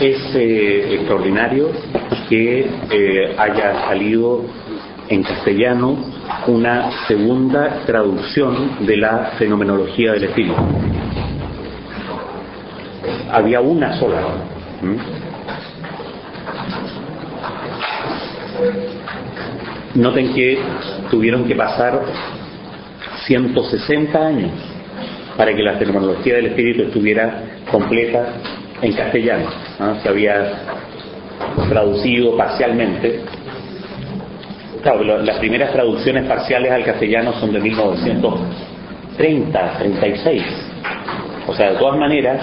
Es extraordinario que haya salido en castellano una segunda traducción de la fenomenología del espíritu. Había una sola. Noten que tuvieron que pasar 160 años para que la fenomenología del espíritu estuviera completa en castellano. Se había traducido parcialmente. Claro, las primeras traducciones parciales al castellano son de 1930, 36. O sea, de todas maneras,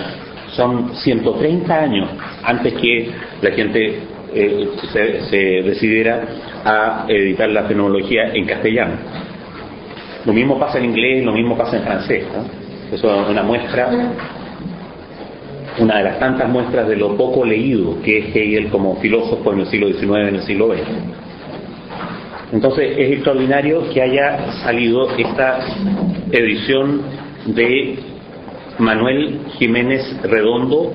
son 130 años antes que la gente se decidiera a editar la fenomenología en castellano. Lo mismo pasa en inglés, lo mismo pasa en francés, ¿no? Eso es una muestra, una de las tantas muestras de lo poco leído que es Hegel como filósofo en el siglo XIX y en el siglo XX. Entonces es extraordinario que haya salido esta edición de Manuel Jiménez Redondo,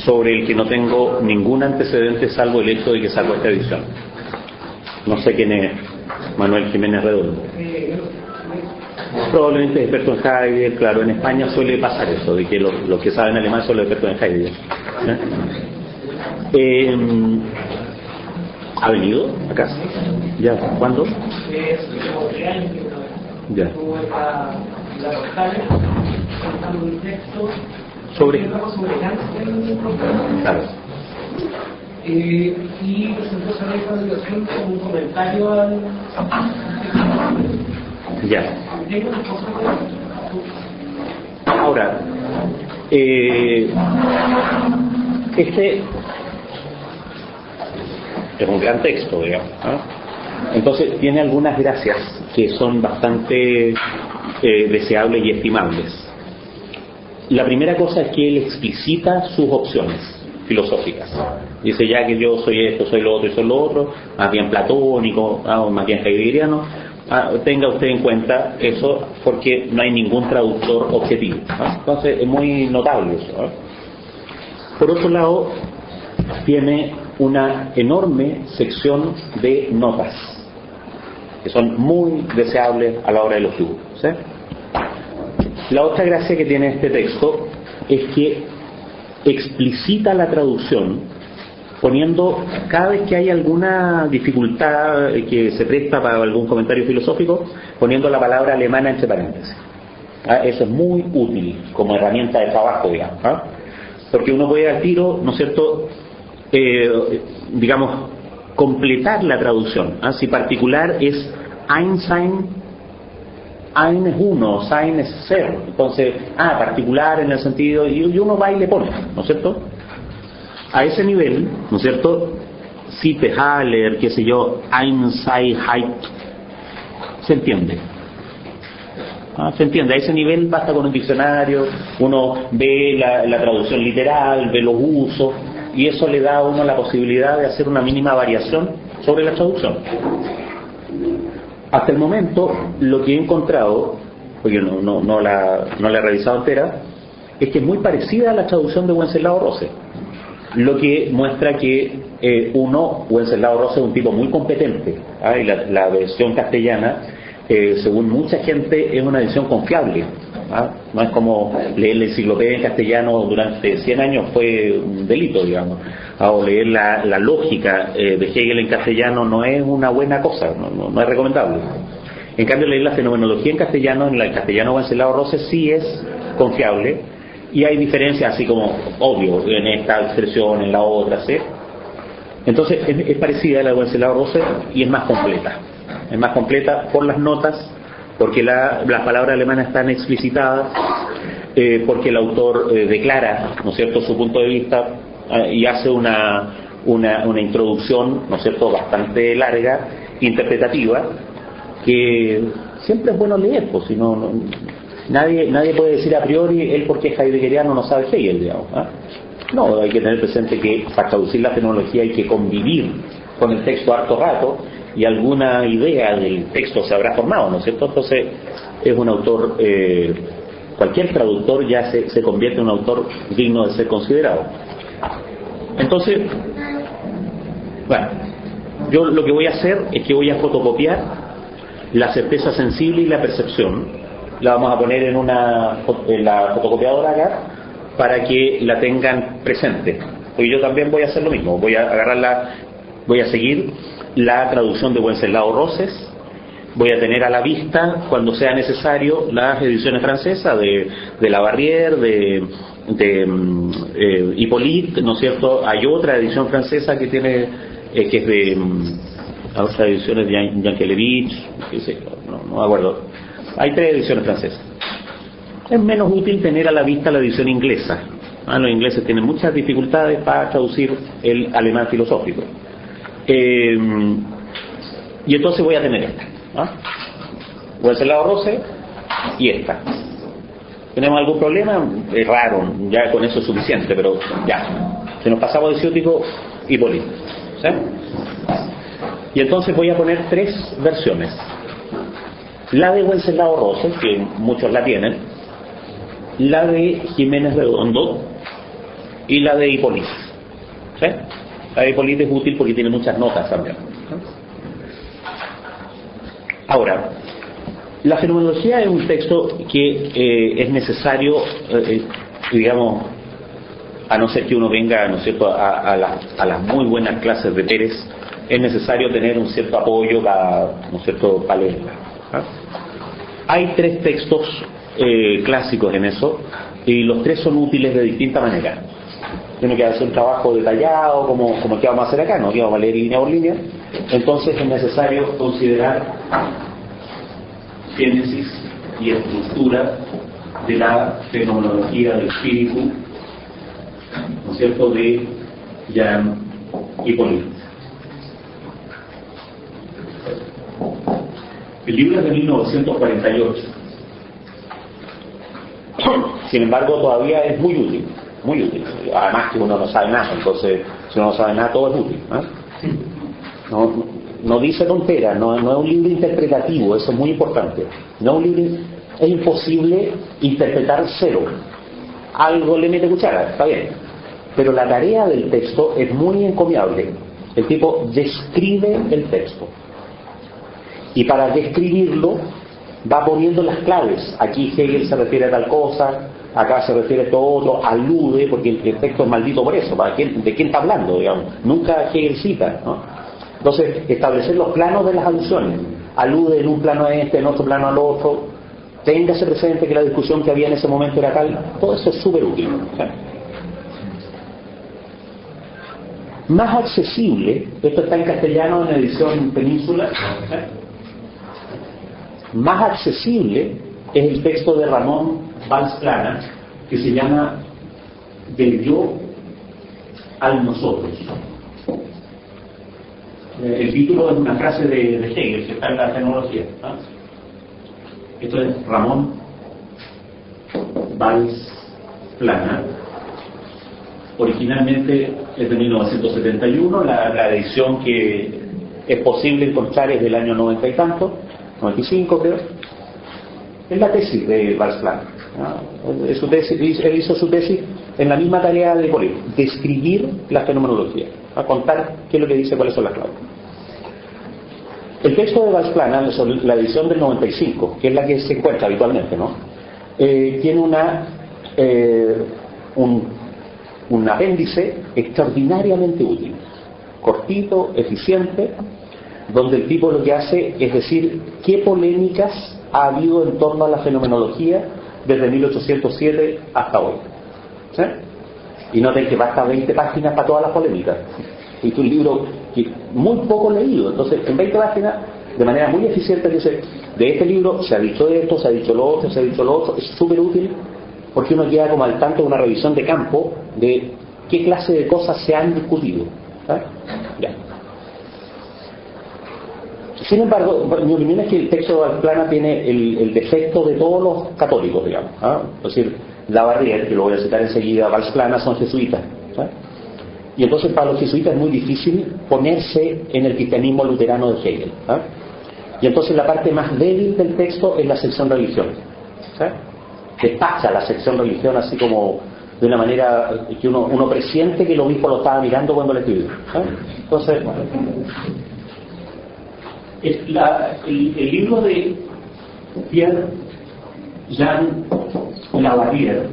sobre el que no tengo ningún antecedente salvo el hecho de que sacó esta edición. No sé quién es Manuel Jiménez Redondo. Probablemente es experto en Heidegger. Claro, en España suele pasar eso, de que los que saben alemán son los expertos en Heidegger. ¿Ha venido acá? ¿Ya? ¿Cuándo? Ya. Sobre claro. Y presentó esa recomendación como un comentario al... Ya. Ahora, este es un gran texto, digamos, ¿no? Entonces tiene algunas gracias que son bastante deseables y estimables. La primera cosa es que él explicita sus opciones filosóficas. Dice, ya que yo soy esto, soy lo otro y soy lo otro, más bien platónico, o más bien heideggeriano, tenga usted en cuenta eso, porque no hay ningún traductor objetivo, ¿no? Entonces es muy notable eso, ¿no? Por otro lado, tiene una enorme sección de notas que son muy deseables a la hora de los estudios, ¿sí? La otra gracia que tiene este texto es que explicita la traducción, poniendo, cada vez que hay alguna dificultad que se presta para algún comentario filosófico, poniendo la palabra alemana entre paréntesis. Eso es muy útil como herramienta de trabajo, digamos, porque uno puede al tiro, ¿no es cierto?, digamos, completar la traducción. Si particular es ein sein, ein es uno, sein es ser. Entonces, particular en el sentido, y uno va y le pone, ¿no es cierto? A ese nivel, ¿no es cierto?, Sipe, Haller, qué sé yo, Einheit, se entiende. Se entiende, a ese nivel basta con un diccionario, uno ve la traducción literal, ve los usos, y eso le da a uno la posibilidad de hacer una mínima variación sobre la traducción. Hasta el momento, lo que he encontrado, porque no la he revisado entera, es que es muy parecida a la traducción de Wenceslao Rose, lo que muestra que Wenceslao Rose es un tipo muy competente, y la versión castellana, según mucha gente, es una edición confiable. No es como leer la enciclopedia en castellano durante 100 años fue un delito, digamos. O leer la lógica de Hegel en castellano no es una buena cosa, no es recomendable. En cambio, leer la fenomenología en castellano, en el castellano Wenceslao Roses, sí es confiable, y hay diferencias así como, obvio, en esta expresión, en la otra, ¿sí? Entonces es parecida a la de Wenceslao Roses y es más completa. Es más completa por las notas, porque las palabras alemanas están explicitadas, porque el autor declara, ¿no es cierto?, su punto de vista y hace una introducción, ¿no es cierto?, bastante larga, interpretativa, que siempre es bueno leer, pues si no, nadie puede decir a priori él porque es heideggeriano no sabe Hegel, digamos, ¿eh? No, hay que tener presente que para traducir la fenomenología hay que convivir con el texto harto rato y alguna idea del texto se habrá formado, ¿no es cierto? Entonces es un autor, cualquier traductor ya se convierte en un autor digno de ser considerado. Entonces, bueno, yo lo que voy a hacer es que voy a fotocopiar la certeza sensible y la percepción. La vamos a poner en la fotocopiadora acá para que la tengan presente. Porque yo también voy a hacer lo mismo. Voy a seguir la traducción de Wenceslao Roses. Voy a tener a la vista, cuando sea necesario, las ediciones francesas de La Barrière, de Hippolyte, ¿no es cierto? Hay otra edición francesa que tiene, que es de otras ediciones de Yankelevich, no me acuerdo. Hay 3 ediciones francesas. Es menos útil tener a la vista la edición inglesa. Los ingleses tienen muchas dificultades para traducir el alemán filosófico. Y entonces voy a tener esta. Wenceslao Roses y esta. ¿Tenemos algún problema? Es raro, ya con eso es suficiente, pero ya. Se nos pasaba Hesiótico y Hipólito. ¿Sí? Y entonces voy a poner 3 versiones. La de Wenceslao Roses, que muchos la tienen, la de Jiménez Redondo y la de Hipólito. ¿Sí? La de Hipólito es útil porque tiene muchas notas también. Ahora, la fenomenología es un texto que es necesario, digamos, a no ser que uno venga, ¿no es cierto?, a las muy buenas clases de Pérez, es necesario tener un cierto apoyo para, ¿no es cierto?, para leerla. Hay 3 textos clásicos en eso, y los 3 son útiles de distinta manera. Tiene que hacer un trabajo detallado, como el que vamos a hacer acá, ¿no? Que vamos a leer línea por línea. Entonces es necesario considerar génesis y estructura de la fenomenología del espíritu, ¿no es cierto?, de Jean Hippolyte. El libro es de 1948. Sin embargo, todavía es muy útil, muy útil. Además que uno no sabe nada, entonces si uno no sabe nada, todo es útil, ¿no? No dice tontera, no es un libro interpretativo, eso es muy importante. No es un libro, es imposible interpretar cero. Algo le mete cuchara, está bien. Pero la tarea del texto es muy encomiable. El tipo describe el texto. Y para describirlo va poniendo las claves. Aquí Hegel se refiere a tal cosa, acá se refiere a esto otro, alude, porque el texto es maldito por eso. ¿De quién está hablando, digamos? Nunca Hegel cita, ¿no? Entonces, establecer los planos de las alusiones. Alude en un plano a este, en otro plano al otro. Téngase presente que la discusión que había en ese momento era tal. Todo eso es súper útil, ¿sí? Más accesible, esto está en castellano en edición Península, ¿sí? Más accesible es el texto de Ramón Valls Plana, que se llama Del yo al nosotros. El título es una frase de Hegel que está en la fenomenología, ¿no? Esto es Ramón Valls Plana. Originalmente es de 1971, la edición que es posible encontrar es del año 90 y tanto, 95 creo. Es la tesis de Valls Plana, ¿no? Él hizo su tesis en la misma tarea de Hipólito, describir la fenomenología, a contar qué es lo que dice, cuáles son las claves. El texto de Valls Plana, la edición del 95, que es la que se encuentra habitualmente, ¿no? Tiene un apéndice extraordinariamente útil, cortito, eficiente, donde el tipo lo que hace es decir qué polémicas ha habido en torno a la fenomenología desde 1807 hasta hoy. ¿Sí? Y noten que basta 20 páginas para todas las polémicas. Y es un libro que muy poco leído. Entonces, en 20 páginas, de manera muy eficiente, dice, de este libro se ha dicho esto, se ha dicho lo otro, se ha dicho lo otro. Es súper útil porque uno queda como al tanto de una revisión de campo de qué clase de cosas se han discutido. ¿Sí? Ya. Sin embargo, mi opinión es que el texto de Valsplana tiene el defecto de todos los católicos, digamos. Es decir, Labarrière, que lo voy a citar enseguida, Valsplana son jesuitas. ¿Sí? Y entonces para los jesuitas es muy difícil ponerse en el cristianismo luterano de Hegel. Y entonces la parte más débil del texto es la sección religión. ¿Sí? Despacha la sección religión así como de una manera que uno presiente que el obispo lo estaba mirando cuando le escribió. Entonces, el libro de Pierre-Jean Labarrière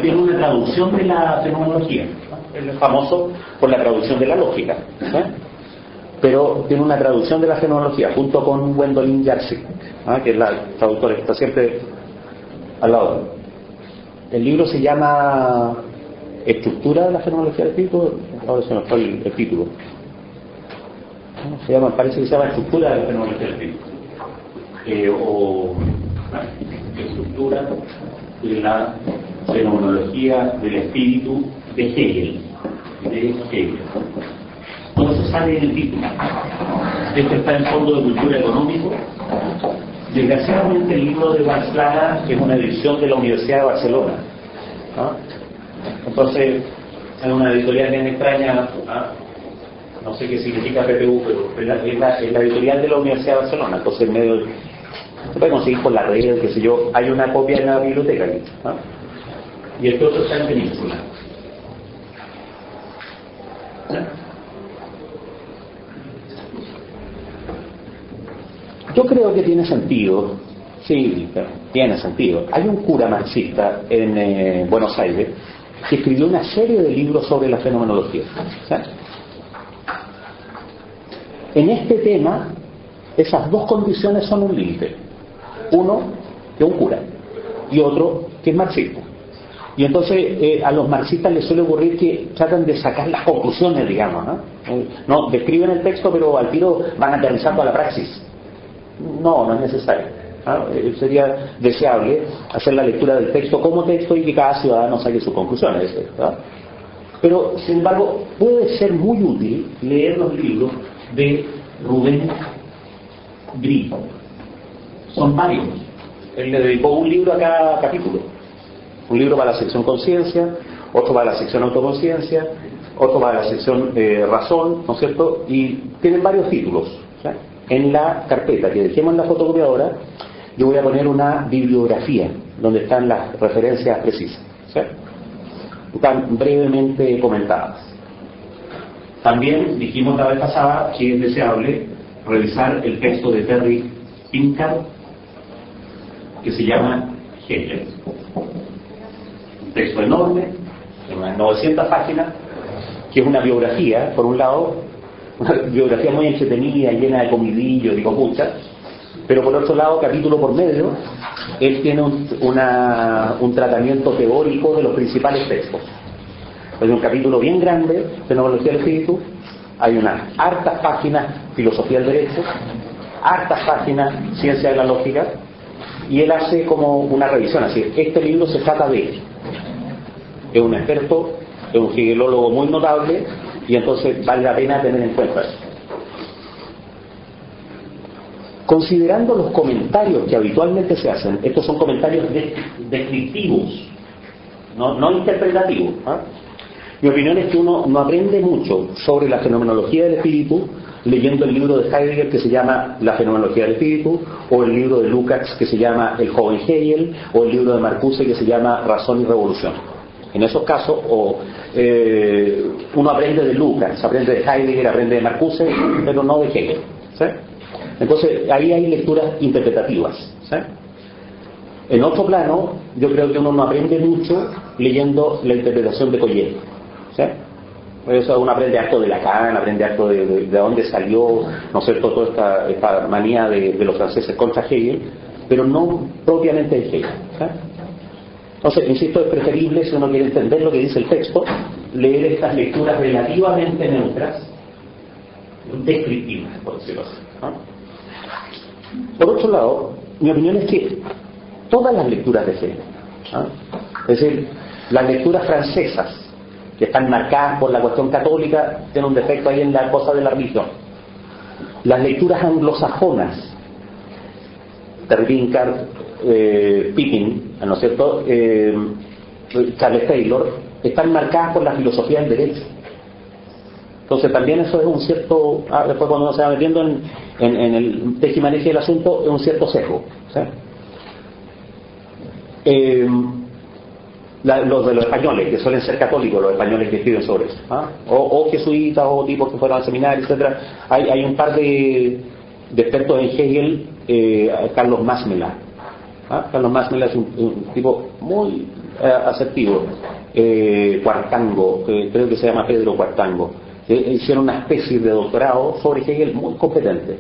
tiene una traducción de la fenomenología. Él es famoso por la traducción de la lógica, pero tiene una traducción de la fenomenología junto con Gwendolyn Jarsik, que es la traductora que está siempre al lado. El libro se llama Estructura de la fenomenología del espíritu. Ahora se me fue el título. Parece que se llama Estructura de la fenomenología del espíritu, o Estructura de la fenomenología del espíritu de Hegel. Todo eso sale en el título. Esto está en Fondo de Cultura Económico. Desgraciadamente el libro de Valsplana es una edición de la Universidad de Barcelona. Entonces es una editorial bien extraña. No sé qué significa PPU, pero es la editorial de la Universidad de Barcelona. Entonces medio se puede conseguir por la red, qué sé yo. Hay una copia en la biblioteca aquí. Y el otro está en Península. Yo creo que tiene sentido. Sí, tiene sentido. Hay un cura marxista en Buenos Aires que escribió una serie de libros sobre la fenomenología. En este tema, esas dos condiciones son un límite. Uno, que es un cura, y otro, que es marxista. Y entonces a los marxistas les suele ocurrir que tratan de sacar las conclusiones, digamos, no describen el texto, pero al tiro van aterrizando a la praxis. No es necesario. Sería deseable hacer la lectura del texto como texto y que cada ciudadano saque sus conclusiones. Pero, sin embargo, puede ser muy útil leer los libros de Rubén Gris. Son varios. Él le dedicó un libro a cada capítulo. Un libro para la sección conciencia, otro para la sección autoconciencia, otro para la sección razón, ¿no es cierto? Y tienen varios títulos. ¿Sí? En la carpeta que dejemos en la fotocopiadora, yo voy a poner una bibliografía donde están las referencias precisas. ¿Sí? Están brevemente comentadas. También dijimos la vez pasada que es deseable revisar el texto de Terry Pinkard que se llama Hegel. Un texto enorme, de unas 900 páginas, que es una biografía, por un lado, una biografía muy entretenida, llena de comidillos y copuchas, pero por otro lado, capítulo por medio, él tiene un tratamiento teórico de los principales textos. Hay un capítulo bien grande, Fenomenología del Espíritu, hay unas hartas páginas, Filosofía del Derecho, hartas páginas, Ciencia de la Lógica, y él hace como una revisión, así, este libro se trata de él. Es un experto, es un hegelólogo muy notable, y entonces vale la pena tener en cuenta eso. Considerando los comentarios que habitualmente se hacen, estos son comentarios descriptivos, no interpretativos. Mi opinión es que uno no aprende mucho sobre la fenomenología del espíritu leyendo el libro de Heidegger que se llama La fenomenología del espíritu, o el libro de Lukács que se llama El joven Hegel, o el libro de Marcuse que se llama Razón y Revolución. En esos casos, uno aprende de Lukács, aprende de Heidegger, aprende de Marcuse, pero no de Hegel. ¿Sí? Entonces, ahí hay lecturas interpretativas. ¿Sí? En otro plano, yo creo que uno no aprende mucho leyendo la interpretación de Collier. ¿Sí? Eso uno aprende harto de Lacan, aprende harto de dónde salió, ¿no es cierto?, toda esta manía de los franceses contra Hegel, pero no propiamente de Hegel. Entonces, insisto, es preferible, si uno quiere entender lo que dice el texto, leer estas lecturas relativamente neutras, descriptivas, por decirlo así. Por otro lado, mi opinión es que todas las lecturas de Hegel, es decir, las lecturas francesas, que están marcadas por la cuestión católica, tienen un defecto ahí en la cosa de la religión. Las lecturas anglosajonas, Terwinkar, Pippin, ¿no es cierto?, Charles Taylor, están marcadas por la filosofía del derecho. Entonces también eso es un cierto, después cuando uno se va metiendo en el tejimaneje del asunto, es un cierto sesgo, ¿sí? Los de los españoles, que suelen ser católicos, los españoles que escriben sobre eso, o jesuitas, o tipos que fueron al seminario, etcétera. Hay un par de expertos en Hegel, Carlos Masmela. Carlos Masmela es un tipo muy asertivo, Cuartango, creo que se llama Pedro Cuartango. Hicieron una especie de doctorado sobre Hegel muy competente,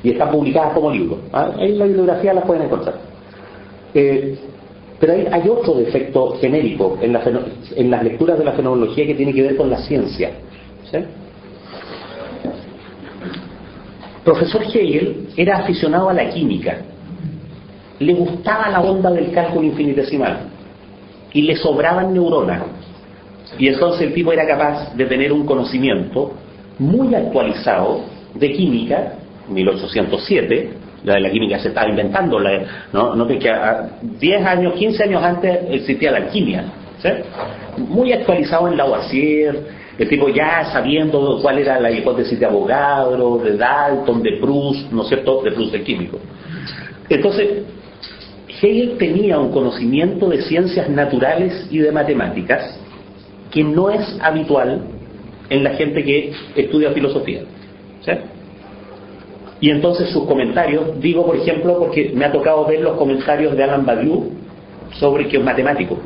y están publicadas como libros. Ahí en la bibliografía las pueden encontrar. Pero hay otro defecto genérico en las lecturas de la fenomenología que tiene que ver con la ciencia, ¿sí? Profesor Hegel era aficionado a la química, le gustaba la onda del cálculo infinitesimal y le sobraban neuronas, y entonces el tipo era capaz de tener un conocimiento muy actualizado de química. 1807, la de la química se estaba inventando, no que 10 años, 15 años antes existía la alquimia, ¿sí? Muy actualizado en Lavoisier, el tipo ya sabiendo cuál era la hipótesis de Avogadro, de Dalton, de Proust, ¿no es cierto?, de Proust el químico. Entonces Hegel tenía un conocimiento de ciencias naturales y de matemáticas que no es habitual en la gente que estudia filosofía, ¿sí? Y entonces sus comentarios, digo por ejemplo porque me ha tocado ver los comentarios de Alain Badiou sobre, que es matemático,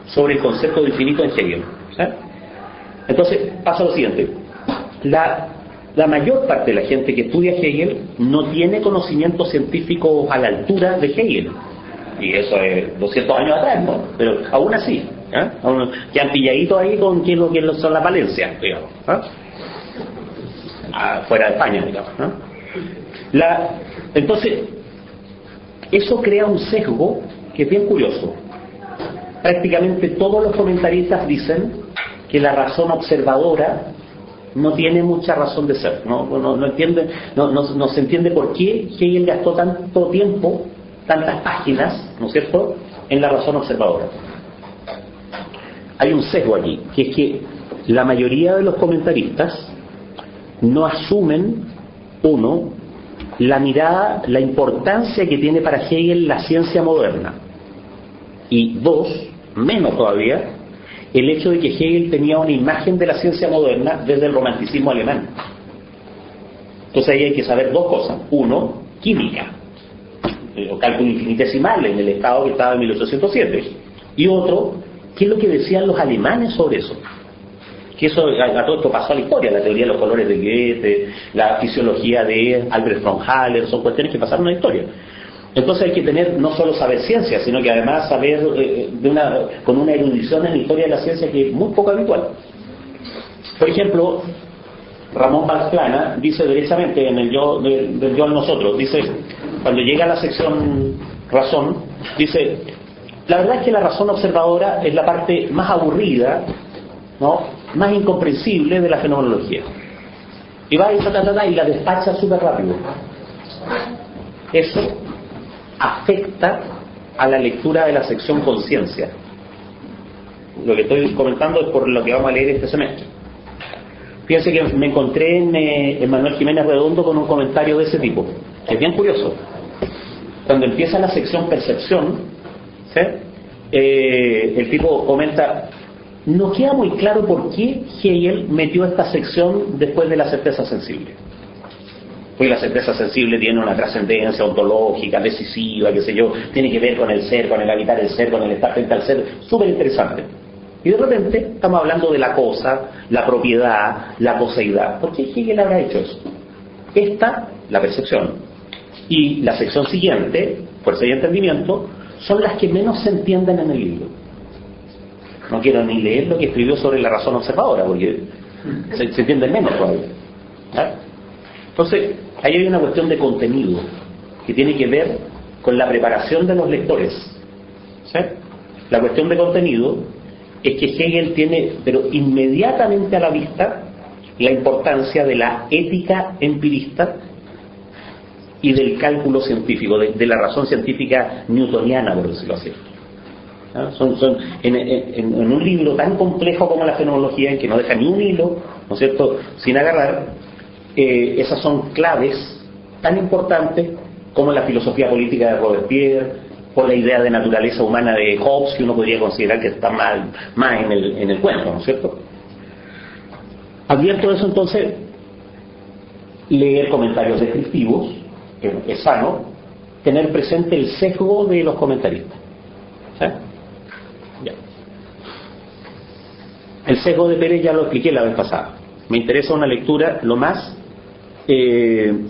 sobre el concepto de infinito en Hegel, ¿sí? Entonces pasa lo siguiente: la mayor parte de la gente que estudia Hegel no tiene conocimiento científico a la altura de Hegel, y eso es 200 años atrás, ¿no? Pero aún así, que han pilladito ahí con quién son las Valencias, digamos, fuera de España, digamos, ¿no? Entonces eso crea un sesgo que es bien curioso. Prácticamente todos los comentaristas dicen que la razón observadora no tiene mucha razón de ser, no se entiende por qué Hegel gastó tanto tiempo, tantas páginas, ¿no es cierto?, en la razón observadora. Hay un sesgo aquí, que es que la mayoría de los comentaristas no asumen, uno, la mirada, la importancia que tiene para Hegel la ciencia moderna, y dos, menos todavía, el hecho de que Hegel tenía una imagen de la ciencia moderna desde el romanticismo alemán. Entonces ahí hay que saber dos cosas: uno, química, o cálculo infinitesimal en el estado que estaba en 1807, y otro, qué es lo que decían los alemanes sobre eso. Que eso, a todo esto pasó a la historia, la teoría de los colores de Goethe, la fisiología de Albert von Haller, son cuestiones que pasaron a la historia. Entonces hay que tener no solo saber ciencia, sino que además saber con una erudición en la historia de la ciencia que es muy poco habitual. Por ejemplo, Ramón Valsplana dice derechamente en el yo, del yo al nosotros, dice, cuando llega a la sección razón, dice: la verdad es que la razón observadora es la parte más aburrida, ¿no?, más incomprensible de la fenomenología. Y va y la despacha súper rápido. Eso afecta a la lectura de la sección conciencia. Lo que estoy comentando es por lo que vamos a leer este semestre. Fíjense que me encontré en Manuel Jiménez Redondo con un comentario de ese tipo, que es bien curioso. Cuando empieza la sección percepción, ¿sí?, el tipo comenta: no queda muy claro por qué Hegel metió esta sección después de la certeza sensible. Pues la certeza sensible tiene una trascendencia ontológica, decisiva, qué sé yo, tiene que ver con el ser, con el habitar el ser, con el estar frente al ser, súper interesante. Y de repente estamos hablando de la cosa, la propiedad, la coseidad. ¿Por qué Hegel habrá hecho eso? Esta, la percepción, y la sección siguiente, fuerza y entendimiento, son las que menos se entienden en el libro. No quiero ni leer lo que escribió sobre la razón observadora, porque se entiende menos todavía. ¿Ah? Entonces, ahí hay una cuestión de contenido que tiene que ver con la preparación de los lectores. ¿Sí? La cuestión de contenido es que Hegel tiene, pero inmediatamente a la vista, la importancia de la ética empirista y del cálculo científico, de la razón científica newtoniana, por decirlo así. ¿Ah? En un libro tan complejo como la fenomenología, en que no deja ni un hilo, ¿no es cierto?, sin agarrar, esas son claves tan importantes como la filosofía política de Robespierre, por la idea de naturaleza humana de Hobbes, que uno podría considerar que está más en el cuento, ¿no es cierto? Abierto eso, entonces, leer comentarios descriptivos, que es sano, tener presente el sesgo de los comentaristas. ¿Sí? Ya. El sesgo de Pérez ya lo expliqué la vez pasada. Me interesa una lectura lo más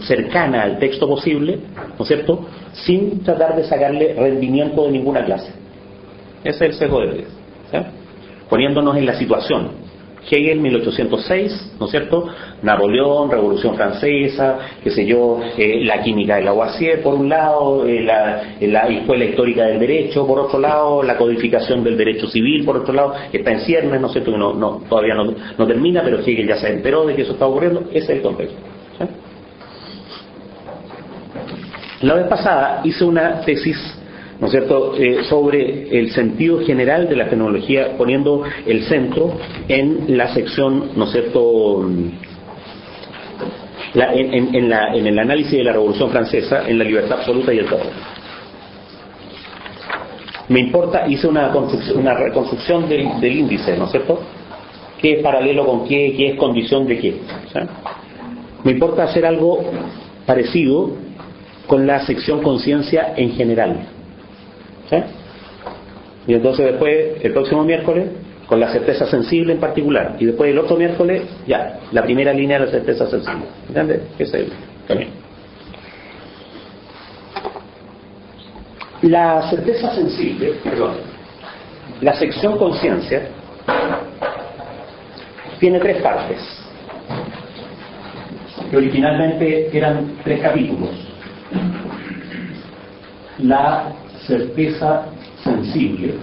cercana al texto posible, ¿no es cierto?, sin tratar de sacarle rendimiento de ninguna clase. Ese es el sesgo de Pérez. ¿Sí? Poniéndonos en la situación. Hegel, 1806, ¿no es cierto?, Napoleón, Revolución Francesa, qué sé yo, la química de Lavoisier por un lado, la escuela histórica del derecho por otro lado, la codificación del derecho civil por otro lado, que está en ciernes, ¿no es cierto?, que todavía no termina, pero Hegel ya se enteró de que eso está ocurriendo. Ese es el contexto. ¿Sí? La vez pasada hice una tesis, ¿no es cierto?, sobre el sentido general de la fenomenología, poniendo el centro en la sección, ¿no es cierto?, en el análisis de la Revolución Francesa, en la libertad absoluta y el terror. Me importa, hice una reconstrucción del índice, ¿no es cierto?, qué es paralelo con qué es condición de qué. ¿Sí? Me importa hacer algo parecido con la sección conciencia en general. ¿Sí? Y entonces después, el próximo miércoles, con la certeza sensible en particular, y después el otro miércoles, ya, la primera línea de la certeza sensible. ¿Entiendes? Ese es el camino. La certeza sensible, perdón, la sección conciencia, tiene 3 partes, que originalmente eran 3 capítulos. La certeza sensible,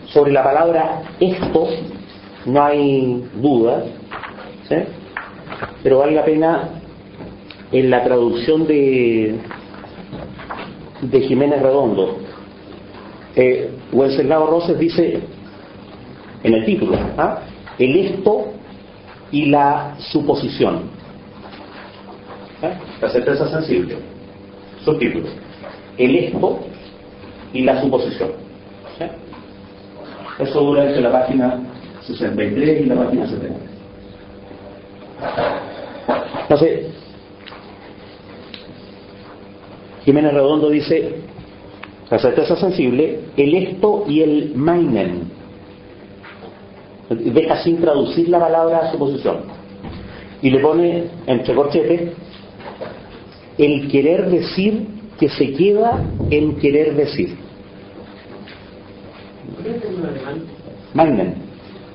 sobre la palabra esto no hay duda, ¿sí?, pero vale la pena en la traducción de Jiménez Redondo. Wenceslao Roses dice en el título, ¿ah?, el esto y la suposición. La certeza sensible. Subtítulo: el esto y la suposición. ¿Sí? Eso dura entre la página 63 y la página 70. Entonces, Jiménez Redondo dice: la certeza sensible, el esto y el meinen. Deja sin traducir la palabra suposición y le pone entre corchetes el querer decir que se queda en querer decir. Meinen,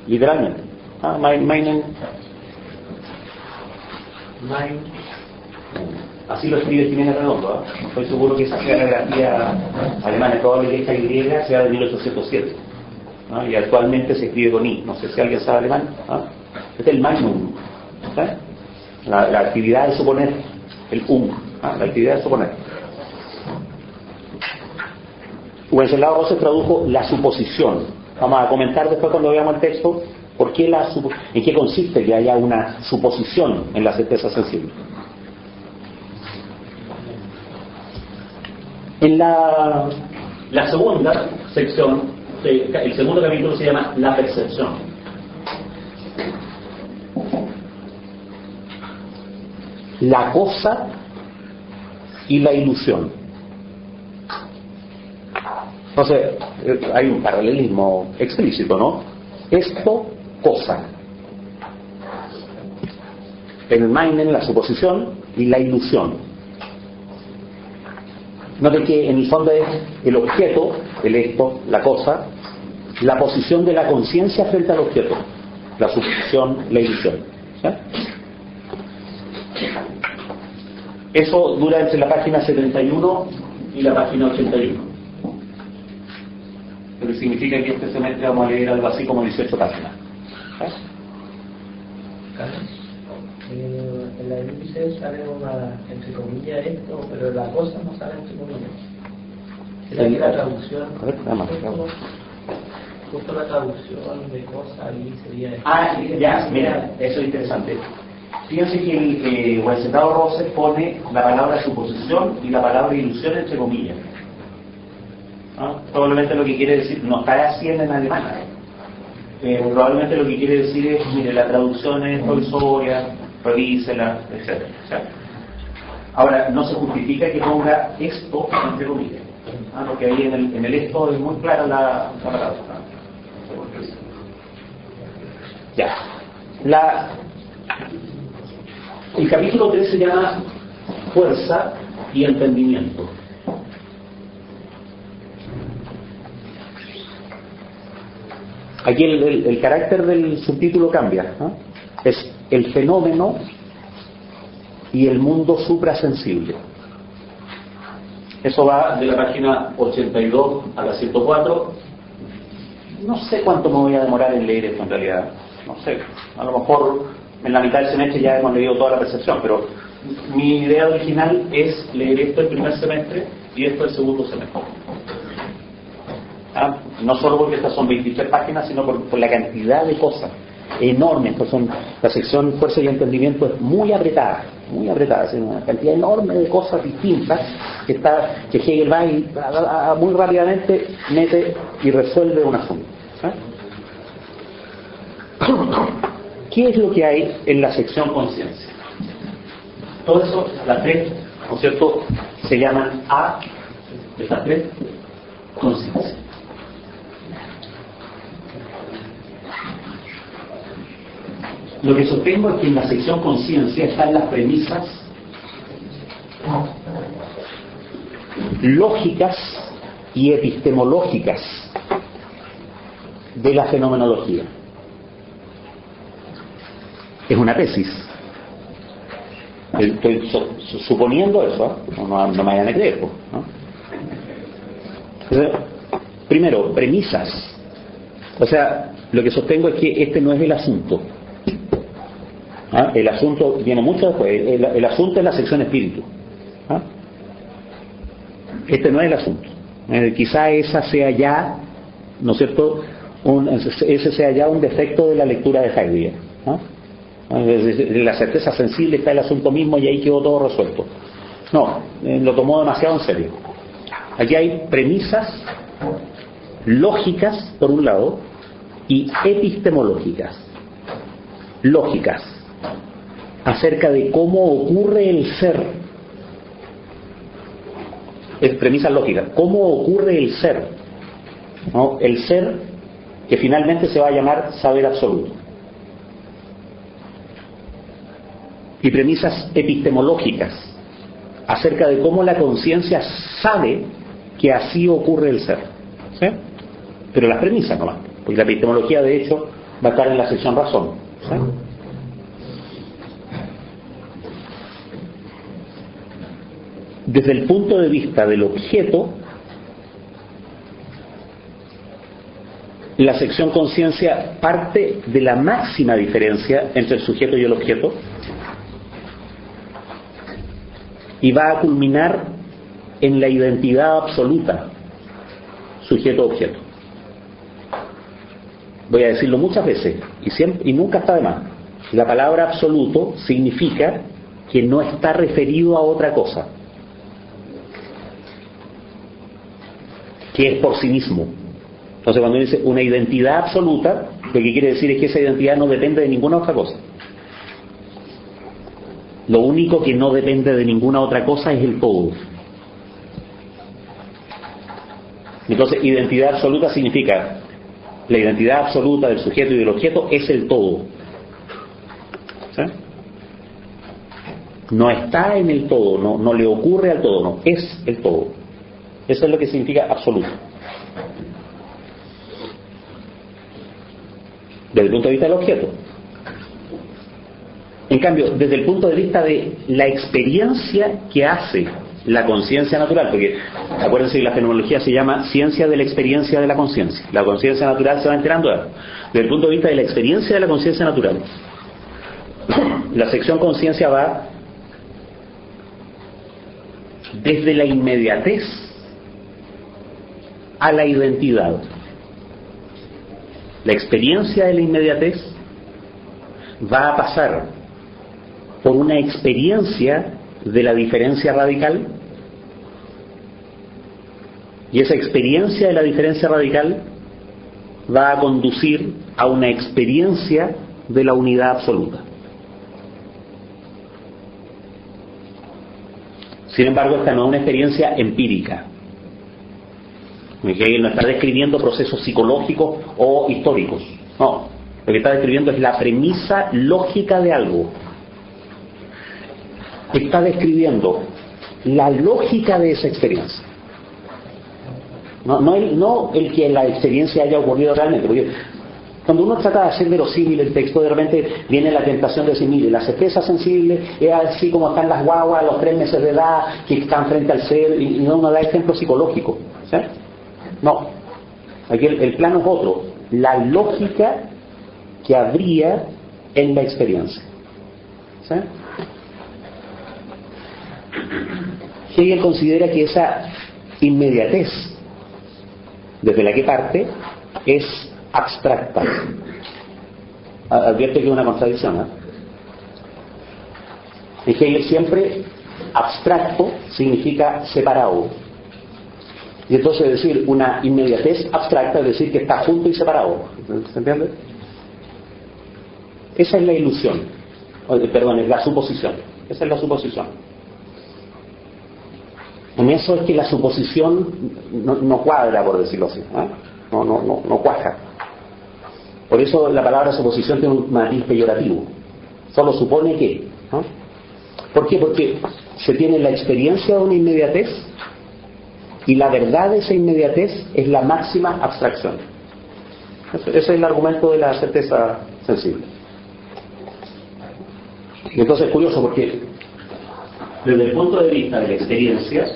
literalmente. Meinen. Así lo escribe Jiménez Redondo. Estoy seguro que esa sea la grafía alemana, probable que esta Y sea de 1807. Y actualmente se escribe con I. No sé si alguien sabe alemán. Este es el Magnum. La actividad de suponer. El la actividad de suponer. Wenceslao Roses tradujo la suposición. Vamos a comentar después cuando veamos el texto por qué en qué consiste que haya una suposición en la certeza sensible. En la segunda sección, el segundo capítulo se llama la percepción. La cosa y la ilusión. Entonces, hay un paralelismo explícito, ¿no? Esto, cosa. El meinen, la suposición, y la ilusión. Note que en el fondo es el objeto, el esto, la cosa, la posición de la conciencia frente al objeto, la suposición, la ilusión. ¿Sí? Eso dura entre la página 71 y la página 81. Lo que significa que este semestre vamos a leer algo así como 18 páginas. ¿Sí? En la índice sale una, entre comillas, esto, pero la cosa no sale entre comillas. ¿Será que la traducción? Justo la traducción de cosa ahí sería esto. Ah, ya, mira, eso es interesante. Fíjense que el Wenceslao Rosser pone la palabra suposición y la palabra ilusión entre comillas. ¿No? Probablemente lo que quiere decir, no está haciendo en alemán. Probablemente lo que quiere decir es, mire, la traducción es provisoria, revísela, etc. Ahora, no se justifica que ponga esto entre comillas, porque ahí en el esto es muy clara la palabra. Ya. El capítulo 3 se llama Fuerza y Entendimiento. Aquí el carácter del subtítulo cambia, ¿no? Es el fenómeno y el mundo suprasensible. Eso va de la página 82 a la 104. No sé cuánto me voy a demorar en leer esto en realidad. No sé, a lo mejor en la mitad del semestre ya hemos leído toda la percepción, pero mi idea original es leer esto el primer semestre y esto el segundo semestre. No solo porque estas son 23 páginas, sino por la cantidad de cosas enormes. La sección Fuerza y Entendimiento es muy apretada, es una cantidad enorme de cosas distintas que Hegel va y muy rápidamente mete y resuelve un asunto. ¿Qué es lo que hay en la sección conciencia? Todo eso, las tres, ¿no es cierto?, se llaman A, estas tres, conciencia. Lo que sostengo es que en la sección conciencia están las premisas lógicas y epistemológicas de la fenomenología. Es una tesis. Estoy suponiendo eso, no me vayan a creer, ¿no? Entonces, primero, premisas. O sea, lo que sostengo es que este no es el asunto. El asunto viene mucho después. El asunto es la sección espíritu. Este no es el asunto. Quizá esa sea ya, ¿no es cierto?, ese sea ya un defecto de la lectura de Heidegger. La certeza sensible está el asunto mismo y ahí quedó todo resuelto. No, lo tomó demasiado en serio. Aquí hay premisas lógicas por un lado y epistemológicas, lógicas, acerca de cómo ocurre el ser. Es premisas lógicas, cómo ocurre el ser, ¿no? El ser que finalmente se va a llamar saber absoluto. Y premisas epistemológicas acerca de cómo la conciencia sabe que así ocurre el ser. ¿Sí? Pero las premisas nomás, porque la epistemología de hecho va a estar en la sección razón. ¿Sí? Desde el punto de vista del objeto, la sección conciencia parte de la máxima diferencia entre el sujeto y el objeto y va a culminar en la identidad absoluta sujeto-objeto. Voy a decirlo muchas veces y nunca está de más. La palabra absoluto significa que no está referido a otra cosa, que es por sí mismo. Entonces cuando dice una identidad absoluta, lo que quiere decir es que esa identidad no depende de ninguna otra cosa. Lo único que no depende de ninguna otra cosa es el todo. Entonces, identidad absoluta significa la identidad absoluta del sujeto y del objeto es el todo. ¿Sí? No está en el todo, no le ocurre al todo, no, es el todo. Eso es lo que significa absoluto. Desde el punto de vista del objeto. En cambio, desde el punto de vista de la experiencia que hace la conciencia natural, porque acuérdense que la fenomenología se llama ciencia de la experiencia de la conciencia. La conciencia natural se va enterando de eso. Desde el punto de vista de la experiencia de la conciencia natural, la sección conciencia va desde la inmediatez a la identidad. La experiencia de la inmediatez va a pasar por una experiencia de la diferencia radical, y esa experiencia de la diferencia radical va a conducir a una experiencia de la unidad absoluta. Sin embargo, esta no es una experiencia empírica. Hegel no está describiendo procesos psicológicos o históricos. No, lo que está describiendo es la premisa lógica de algo. Está describiendo la lógica de esa experiencia. No el que la experiencia haya ocurrido realmente. Porque cuando uno trata de hacer verosímil el texto, de repente viene la tentación de decir, mire, la certeza sensible es así como están las guaguas a los 3 meses de edad que están frente al ser, y no uno da ejemplo psicológico. ¿Sí? No. Aquí el plano es otro. La lógica que habría en la experiencia. ¿Sí? Hegel considera que esa inmediatez desde la que parte es abstracta. Advierte que es una contradicción, ¿eh? En Hegel siempre abstracto significa separado, y entonces decir una inmediatez abstracta es decir que está junto y separado. ¿Se entiende? Esa es la ilusión, perdón, es la suposición. Esa es la suposición. En eso es que la suposición no cuadra, por decirlo así, ¿eh? No cuaja. Por eso la palabra suposición tiene un matiz peyorativo. Solo supone que, ¿no? ¿Por qué? Porque se tiene la experiencia de una inmediatez y la verdad de esa inmediatez es la máxima abstracción. Ese es el argumento de la certeza sensible. Y entonces es curioso porque desde el punto de vista de la experiencia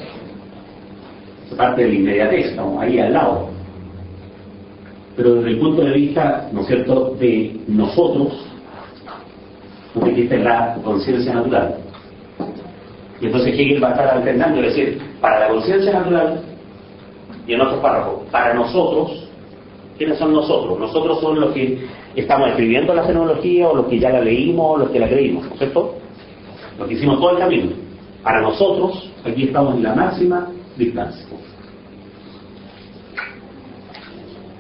se parte de la inmediatez, estamos ahí al lado. Pero desde el punto de vista, ¿no es cierto?, de nosotros, porque existe la conciencia natural. Y entonces Hegel va a estar alternando, es decir, para la conciencia natural, y en otros párrafos, para nosotros. ¿Quiénes son nosotros? Nosotros son los que estamos escribiendo la fenomenología, o los que ya la leímos, o los que la creímos, ¿no es cierto? Los que hicimos todo el camino. Para nosotros, aquí estamos en la máxima distancia.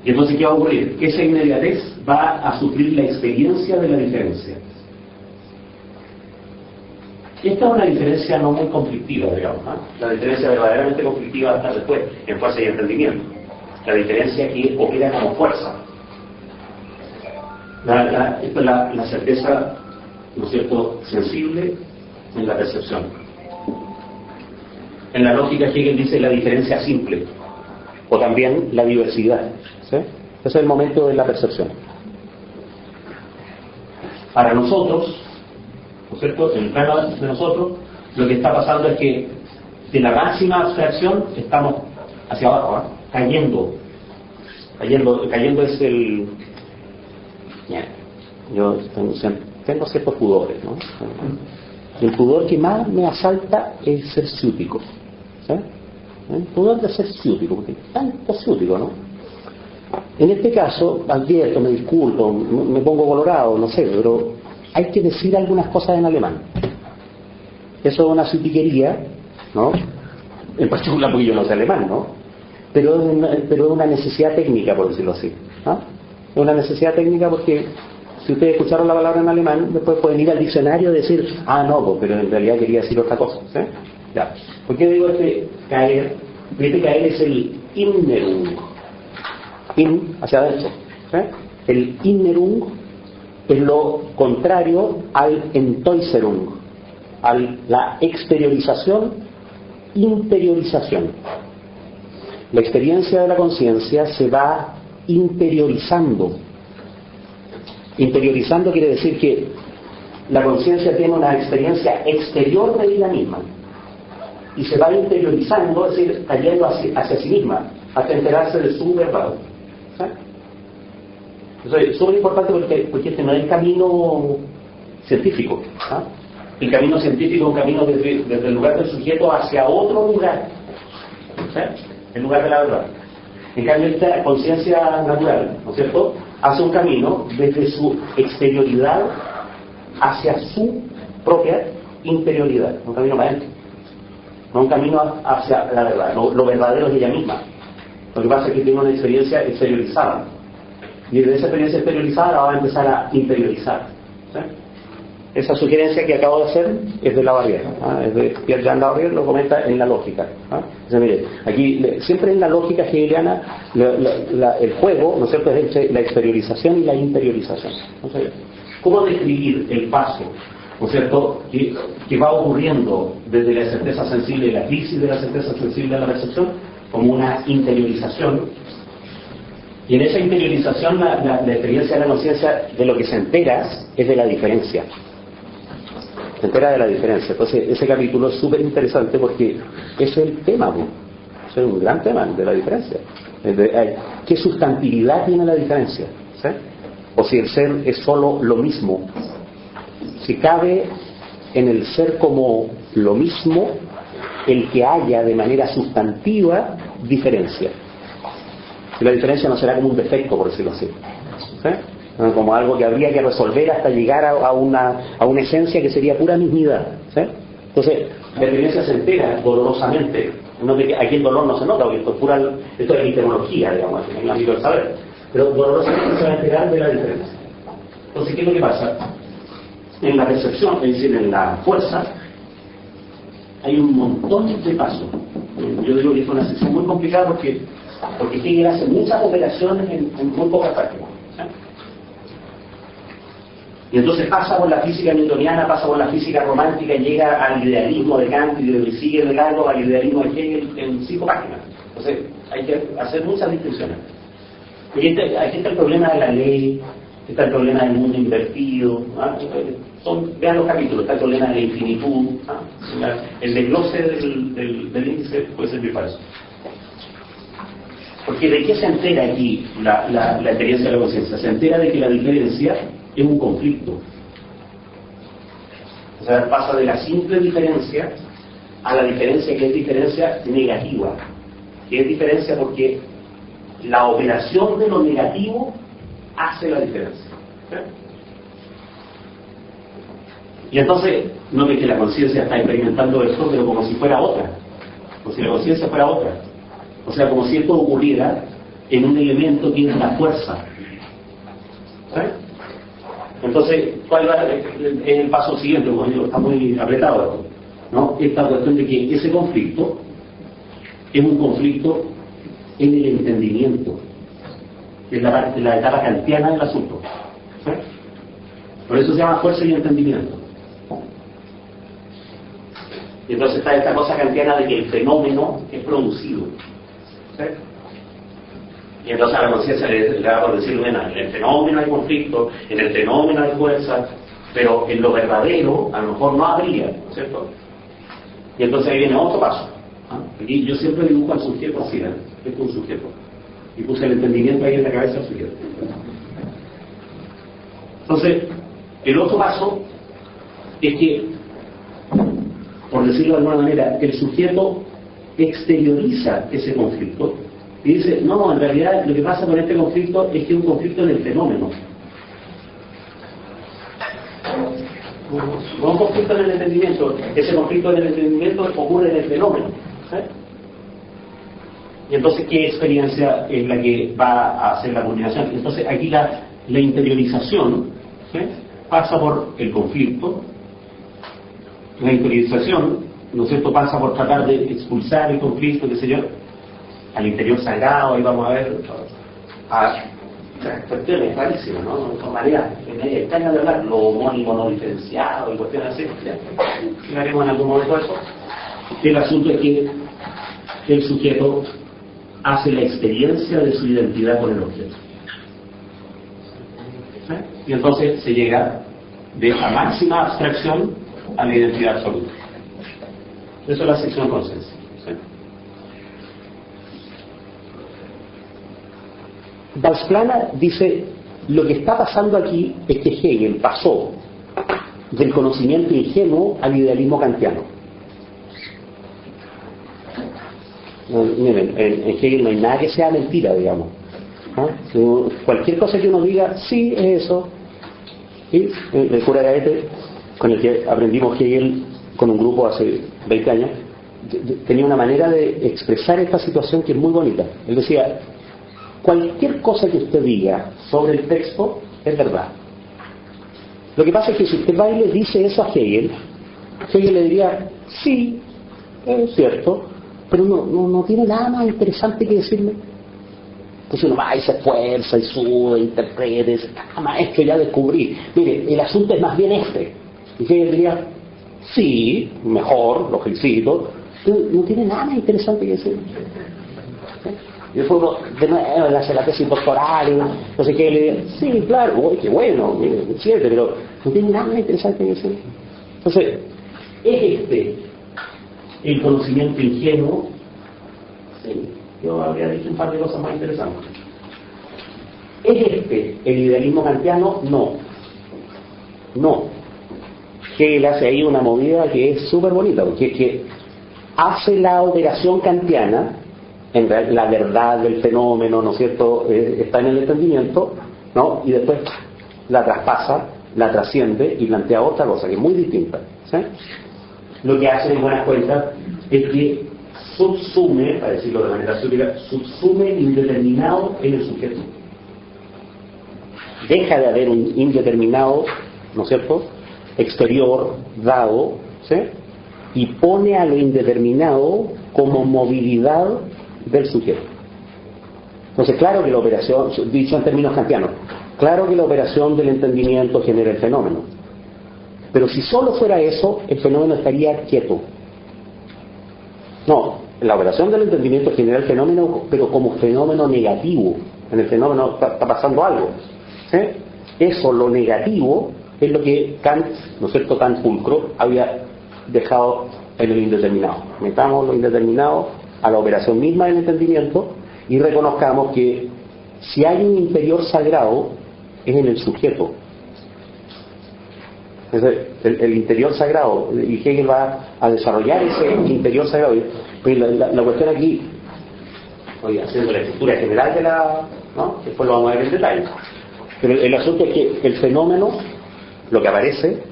Y entonces, ¿qué va a ocurrir? Esa inmediatez va a sufrir la experiencia de la diferencia. Esta es una diferencia no muy conflictiva, digamos, ¿eh? La diferencia verdaderamente conflictiva va a estar después, en fuerza y entendimiento. La diferencia que opera como fuerza. Esta es la certeza, ¿no es cierto?, sensible en la percepción. En la lógica Hegel dice la diferencia simple, o también la diversidad. ¿Sí? Ese es el momento de la percepción. Para nosotros, ¿no es cierto?, en el plano de nosotros, lo que está pasando es que de la máxima abstracción estamos hacia abajo, ¿eh? Cayendo es el... Yo tengo ciertos pudores, ¿no? El pudor que más me asalta es ser ciútico. ¿Sí? El pudor de ser ciútico, porque tanto ciútico, ¿no? En este caso, advierto, me disculpo, me pongo colorado, no sé, pero hay que decir algunas cosas en alemán. Eso es una ciutiquería, ¿no? En particular porque yo no sé alemán, ¿no? Pero es una necesidad técnica, por decirlo así, ¿no? Es una necesidad técnica porque si ustedes escucharon la palabra en alemán, después pueden ir al diccionario y decir, no, pues, pero en realidad quería decir otra cosa, ¿sí? Ya. ¿Por qué digo caer? Caer es Innerung. In, hacia adentro. El Innerung es lo contrario al Entäußerung, a la exteriorización, interiorización. La experiencia de la conciencia se va interiorizando. Interiorizando quiere decir que la conciencia tiene una experiencia exterior de ella misma y se va interiorizando, es decir, cayendo hacia sí misma, hasta enterarse de su verdad. Eso es súper importante porque este no es el camino científico. El camino científico es un camino desde el lugar del sujeto hacia otro lugar, el lugar de la verdad. En cambio, esta conciencia natural, ¿no es cierto?, hace un camino desde su exterioridad hacia su propia interioridad, un camino para adentro, no un camino hacia la verdad, lo verdadero es ella misma. Lo que pasa es que tiene una experiencia exteriorizada y desde esa experiencia exteriorizada la va a empezar a interiorizar. Esa sugerencia que acabo de hacer es de Labarrière, es de Pierre-Jean Labarrière, lo comenta en la lógica. Entonces, mire, aquí siempre en la lógica hegeliana el juego, ¿no es cierto?, es entre la exteriorización y la interiorización. Entonces, ¿cómo describir el paso, ¿no es cierto?, que va ocurriendo desde la certeza sensible, la crisis de la certeza sensible a la percepción, como una interiorización? Y en esa interiorización la experiencia de la conciencia de lo que se entera es de la diferencia. Se entera de la diferencia. Entonces ese capítulo es súper interesante porque ese es el tema, ¿no? Ese es un gran tema de la diferencia. ¿Qué sustantividad tiene la diferencia? ¿Sí? O si el ser es solo lo mismo. Si cabe en el ser como lo mismo el que haya de manera sustantiva diferencia. Y la diferencia no será como un defecto, por decirlo así, ¿sí?, como algo que habría que resolver hasta llegar a una esencia que sería pura mismidad, ¿sí? Entonces la experiencia se entera dolorosamente. Aquí el dolor no se nota, porque esto es epistemología, digamos, en el ámbito del saber, pero dolorosamente se va a enterar de la diferencia. Entonces, ¿qué es lo que pasa? En la percepción, es decir, en la fuerza, hay un montón de pasos. Yo digo que es una sección muy complicada porque Hegel hace muchas operaciones en muy pocas páginas. Y entonces pasa por la física newtoniana, pasa por la física romántica y llega al idealismo de Kant y sigue de largo al idealismo de Hegel en 5 páginas. Entonces hay que hacer muchas distinciones. Y aquí está el problema de la ley, está el problema del mundo invertido, vean los capítulos, está el problema de la infinitud, el desglose del índice puede servir para eso. Porque ¿de qué se entera aquí la experiencia de la conciencia? Se entera de que la diferencia es un conflicto. O sea, pasa de la simple diferencia a la diferencia que es diferencia negativa. Que es diferencia porque la operación de lo negativo hace la diferencia. ¿Sí? Y entonces, no es que la conciencia está experimentando esto, pero como si fuera otra. Como si la conciencia fuera otra. O sea, como si esto ocurriera en un elemento que es la fuerza. ¿Sí? Entonces, ¿cuál es el paso siguiente? Como digo, está muy apretado esto, ¿no? Esta cuestión de que ese conflicto es un conflicto en el entendimiento, que es la etapa kantiana del asunto. ¿Sí? Por eso se llama fuerza y entendimiento. Y entonces está esta cosa kantiana de que el fenómeno es producido. ¿Sí? Y entonces a la conciencia le va por decir, bueno, en el fenómeno hay conflicto, en el fenómeno hay fuerza, pero en lo verdadero a lo mejor no habría, ¿no es cierto? Y entonces ahí viene otro paso. Aquí yo siempre dibujo al sujeto así, ¿eh? Esto es un sujeto. Y puse el entendimiento ahí en la cabeza del sujeto. Entonces, el otro paso es que, por decirlo de alguna manera, el sujeto exterioriza ese conflicto y dice, no, en realidad lo que pasa con este conflicto es que es un conflicto en el fenómeno. No un conflicto en el entendimiento, ese conflicto en el entendimiento ocurre en el fenómeno. ¿Sí? Y entonces, ¿qué experiencia es la que va a hacer la combinación? Entonces, aquí la interiorización, ¿sí?, pasa por el conflicto. La interiorización, ¿no es cierto?, pasa por tratar de expulsar el conflicto, qué sé yo. al interior sagrado, ahí vamos a ver a cuestiones clarísimas, ¿no? Con maneras extrañas de hablar, lo homónimo no diferenciado y cuestiones así. Ya haremos en algún momento eso. El asunto es que el sujeto hace la experiencia de su identidad con el objeto. Y entonces se llega de la máxima abstracción a la identidad absoluta. Eso es la sección conciencia. Valsplana dice, lo que está pasando aquí es que Hegel pasó del conocimiento ingenuo al idealismo kantiano. Miren, en Hegel no hay nada que sea mentira, digamos. Cualquier cosa que uno diga, sí, es eso. Y el cura Gaete, con el que aprendimos Hegel con un grupo hace 20 años, tenía una manera de expresar esta situación que es muy bonita. Él decía, cualquier cosa que usted diga sobre el texto es verdad. Lo que pasa es que si usted va y le dice eso a Hegel, Hegel le diría, sí, es cierto, pero no tiene nada más interesante que decirme. Entonces uno va y se esfuerza y sube, interpreta, y dice, maestro, ya descubrí. Mire, el asunto es más bien este. Y Hegel diría, sí, mejor, lo felicito, pero no tiene nada más interesante que decirme. Y después uno, de nuevo, hace la tesis doctoral, entonces Hegel le diría, sí, claro, uy, qué bueno, mire, 7, pero no tiene nada más interesante que decirme. Entonces, es el conocimiento ingenuo. Sí, yo habría dicho un par de cosas más interesantes. ¿Es el idealismo kantiano? No. Hegel hace ahí una movida que es súper bonita, porque es que hace la operación kantiana, en la verdad del fenómeno, ¿no es cierto?, está en el entendimiento, ¿no? Y después la traspasa, la trasciende y plantea otra cosa que es muy distinta, ¿sí? Lo que hace en buenas cuentas es que subsume, para decirlo de manera súbita, subsume indeterminado en el sujeto. Deja de haber un indeterminado, ¿no es cierto?, exterior dado, ¿sí?, y pone a lo indeterminado como movilidad del sujeto. Entonces, claro que la operación, dicho en términos kantianos, claro que la operación del entendimiento genera el fenómeno. Pero si solo fuera eso, el fenómeno estaría quieto. No, la operación del entendimiento genera el fenómeno, pero como fenómeno negativo. En el fenómeno está pasando algo. ¿Sí? Eso, lo negativo, es lo que Kant, ¿no es cierto?, tan pulcro, había dejado en el indeterminado. Metamos lo indeterminado a la operación misma del entendimiento y reconozcamos que si hay un interior sagrado, es en el sujeto. El interior sagrado, y Hegel va a desarrollar ese interior sagrado. La cuestión aquí, haciendo la estructura general de ¿no?, después lo vamos a ver en detalle, pero el asunto es que el fenómeno, lo que aparece,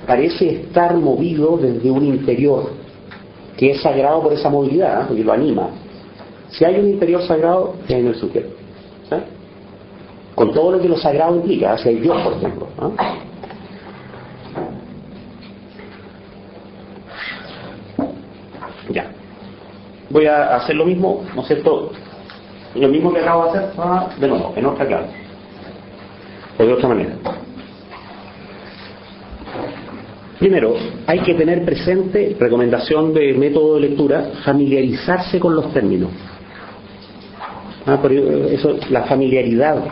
parece estar movido desde un interior que es sagrado por esa movilidad, porque lo anima. Si hay un interior sagrado, es en el sujeto, ¿sí?, con todo lo que lo sagrado implica, si hay Dios, por ejemplo, ¿no? Ya. Voy a hacer lo mismo, ¿no es cierto?, lo mismo que acabo de hacer, de nuevo, en otra clase, o de otra manera. Primero, hay que tener presente, recomendación de método de lectura, familiarizarse con los términos. Eso, la familiaridad,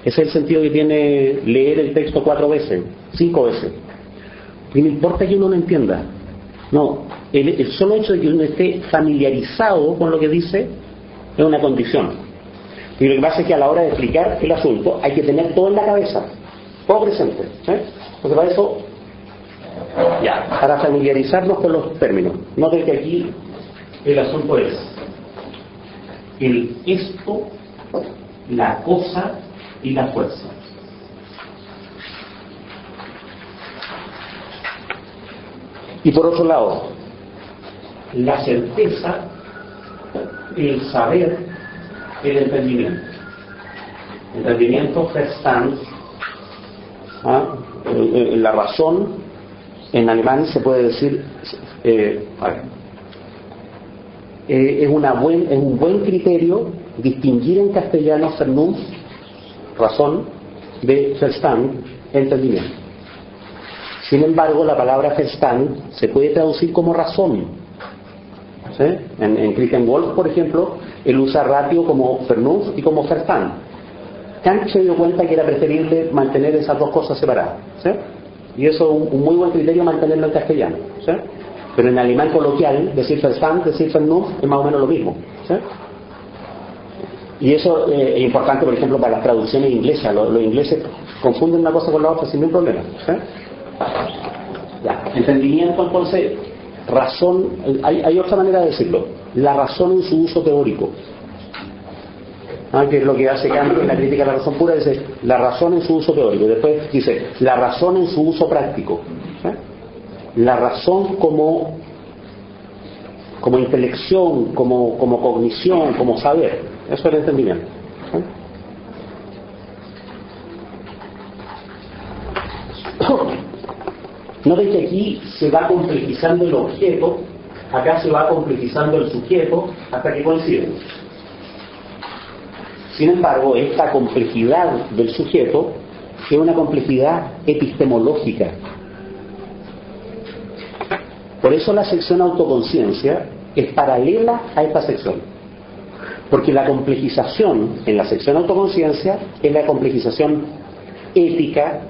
ese es el sentido que tiene leer el texto 4 veces, 5 veces. Y no importa que uno no entienda. No, el solo hecho de que uno esté familiarizado con lo que dice es una condición. Y lo que pasa es que a la hora de explicar el asunto hay que tener todo en la cabeza, todo presente, ¿sí? Porque para eso, para familiarizarnos con los términos. Noten que aquí el asunto es el esto, la cosa y la fuerza. Y por otro lado, la certeza, el saber, el entendimiento. Entendimiento, Verstand, la razón, en alemán se puede decir, es un buen criterio distinguir en castellano Vernunft, razón, de Verstand, entendimiento. Sin embargo, la palabra Verstand se puede traducir como razón. ¿Sí? En Christian Wolff, por ejemplo, él usa ratio como Vernunft y como Verstand. Kant se dio cuenta que era preferible mantener esas dos cosas separadas. ¿Sí? Y eso es un muy buen criterio mantenerlo en castellano. ¿Sí? Pero en alemán coloquial, decir Verstand, decir Vernunft es más o menos lo mismo. ¿Sí? Y eso es importante, por ejemplo, para las traducciones inglesas. Los ingleses confunden una cosa con la otra sin ningún problema. ¿Sí? Ya. Entendimiento, entonces, razón, hay otra manera de decirlo, la razón en su uso teórico. Que es lo que hace Kant en la crítica a la razón pura, dice la razón en su uso teórico, y después dice la razón en su uso práctico. La razón como intelección, como cognición, como saber. Eso es el entendimiento. Noten que aquí se va complejizando el objeto, acá se va complejizando el sujeto hasta que coinciden. Sin embargo, esta complejidad del sujeto es una complejidad epistemológica. Por eso la sección autoconciencia es paralela a esta sección. Porque la complejización en la sección autoconciencia es la complejización ética,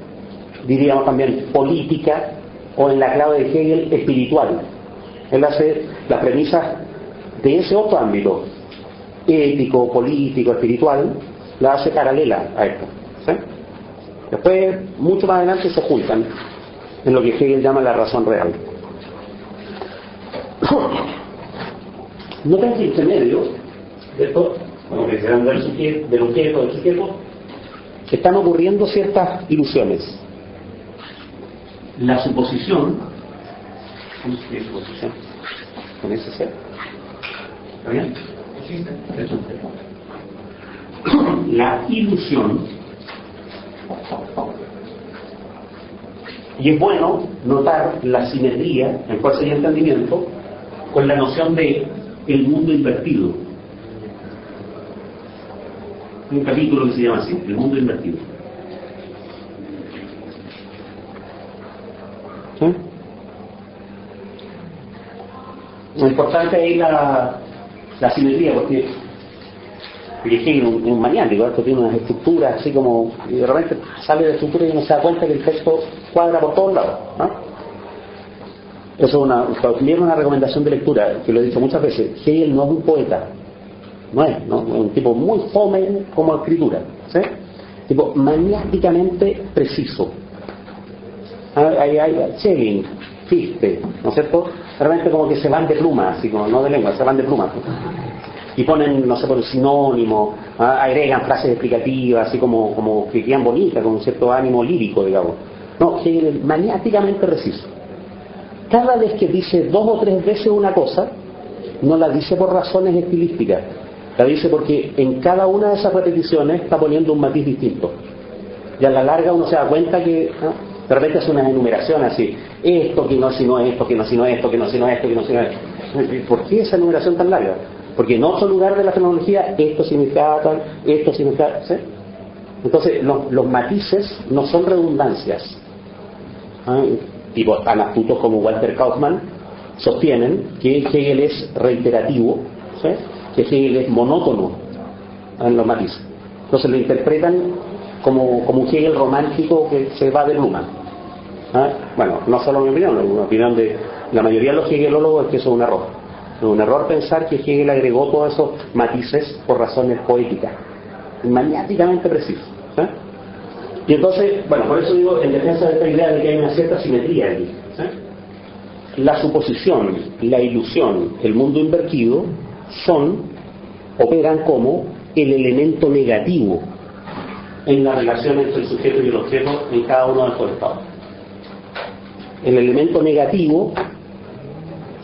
diríamos también política, o en la clave de Hegel, espiritual. Él hace las premisas de ese otro ámbito, ético, político, espiritual, la hace paralela a esto. ¿Sí? Después, mucho más adelante, se juntan en lo que Hegel llama la razón real. Noten que entre medio de esto, bueno, que serán del objeto, del sujeto, están ocurriendo ciertas ilusiones. La suposición, ¿cómo se dice suposición? ¿Con ese ser? ¿Está bien? La ilusión, y es bueno notar la simetría en fuerza y entendimiento con la noción de el mundo invertido. Hay un capítulo que se llama así, el mundo invertido. ¿Sí? Lo importante es la simetría, porque Hegel es un maniático, esto tiene unas estructuras así como, y de repente sale de estructura y uno se da cuenta que el texto cuadra por todos lados. Eso es también una recomendación de lectura, que lo he dicho muchas veces. Hegel no es un poeta, no es un tipo muy fome como escritura, ¿sí? Tipo maniáticamente preciso. Hay Schelling, Fichte, ¿no es cierto? Realmente como que se van de pluma, así como no de lengua, se van de pluma. Y ponen, no sé, por el sinónimo, agregan frases explicativas, así como que quedan bonitas, con un cierto ánimo lírico, digamos. No, Hegel es maniáticamente preciso. Cada vez que dice 2 o 3 veces una cosa, no la dice por razones estilísticas, la dice porque en cada una de esas repeticiones está poniendo un matiz distinto. Y a la larga uno se da cuenta que de repente hace una enumeración así, esto que no sino esto, que no sino esto, que no sino esto, que no sino esto. ¿Por qué esa enumeración tan larga? Porque en otro lugar de la fenomenología esto significa tal, esto significa, ¿sí? Entonces los matices no son redundancias. Tipo tan astutos como Walter Kaufmann sostienen que Hegel es reiterativo, ¿sí? Que Hegel es monótono en los matices. Entonces lo interpretan como un Hegel romántico que se va de pluma. Bueno, no solo mi opinión, la opinión de la mayoría de los hegelólogos es que eso es un error. Es un error pensar que Hegel agregó todos esos matices por razones poéticas, maniáticamente precisos. ¿Sí? Y entonces, bueno, por eso digo, en defensa de esta idea de que hay una cierta simetría aquí. ¿Sí? La suposición, la ilusión, el mundo invertido operan como el elemento negativo en la relación entre el sujeto y el objeto en cada uno de estos estados. El elemento negativo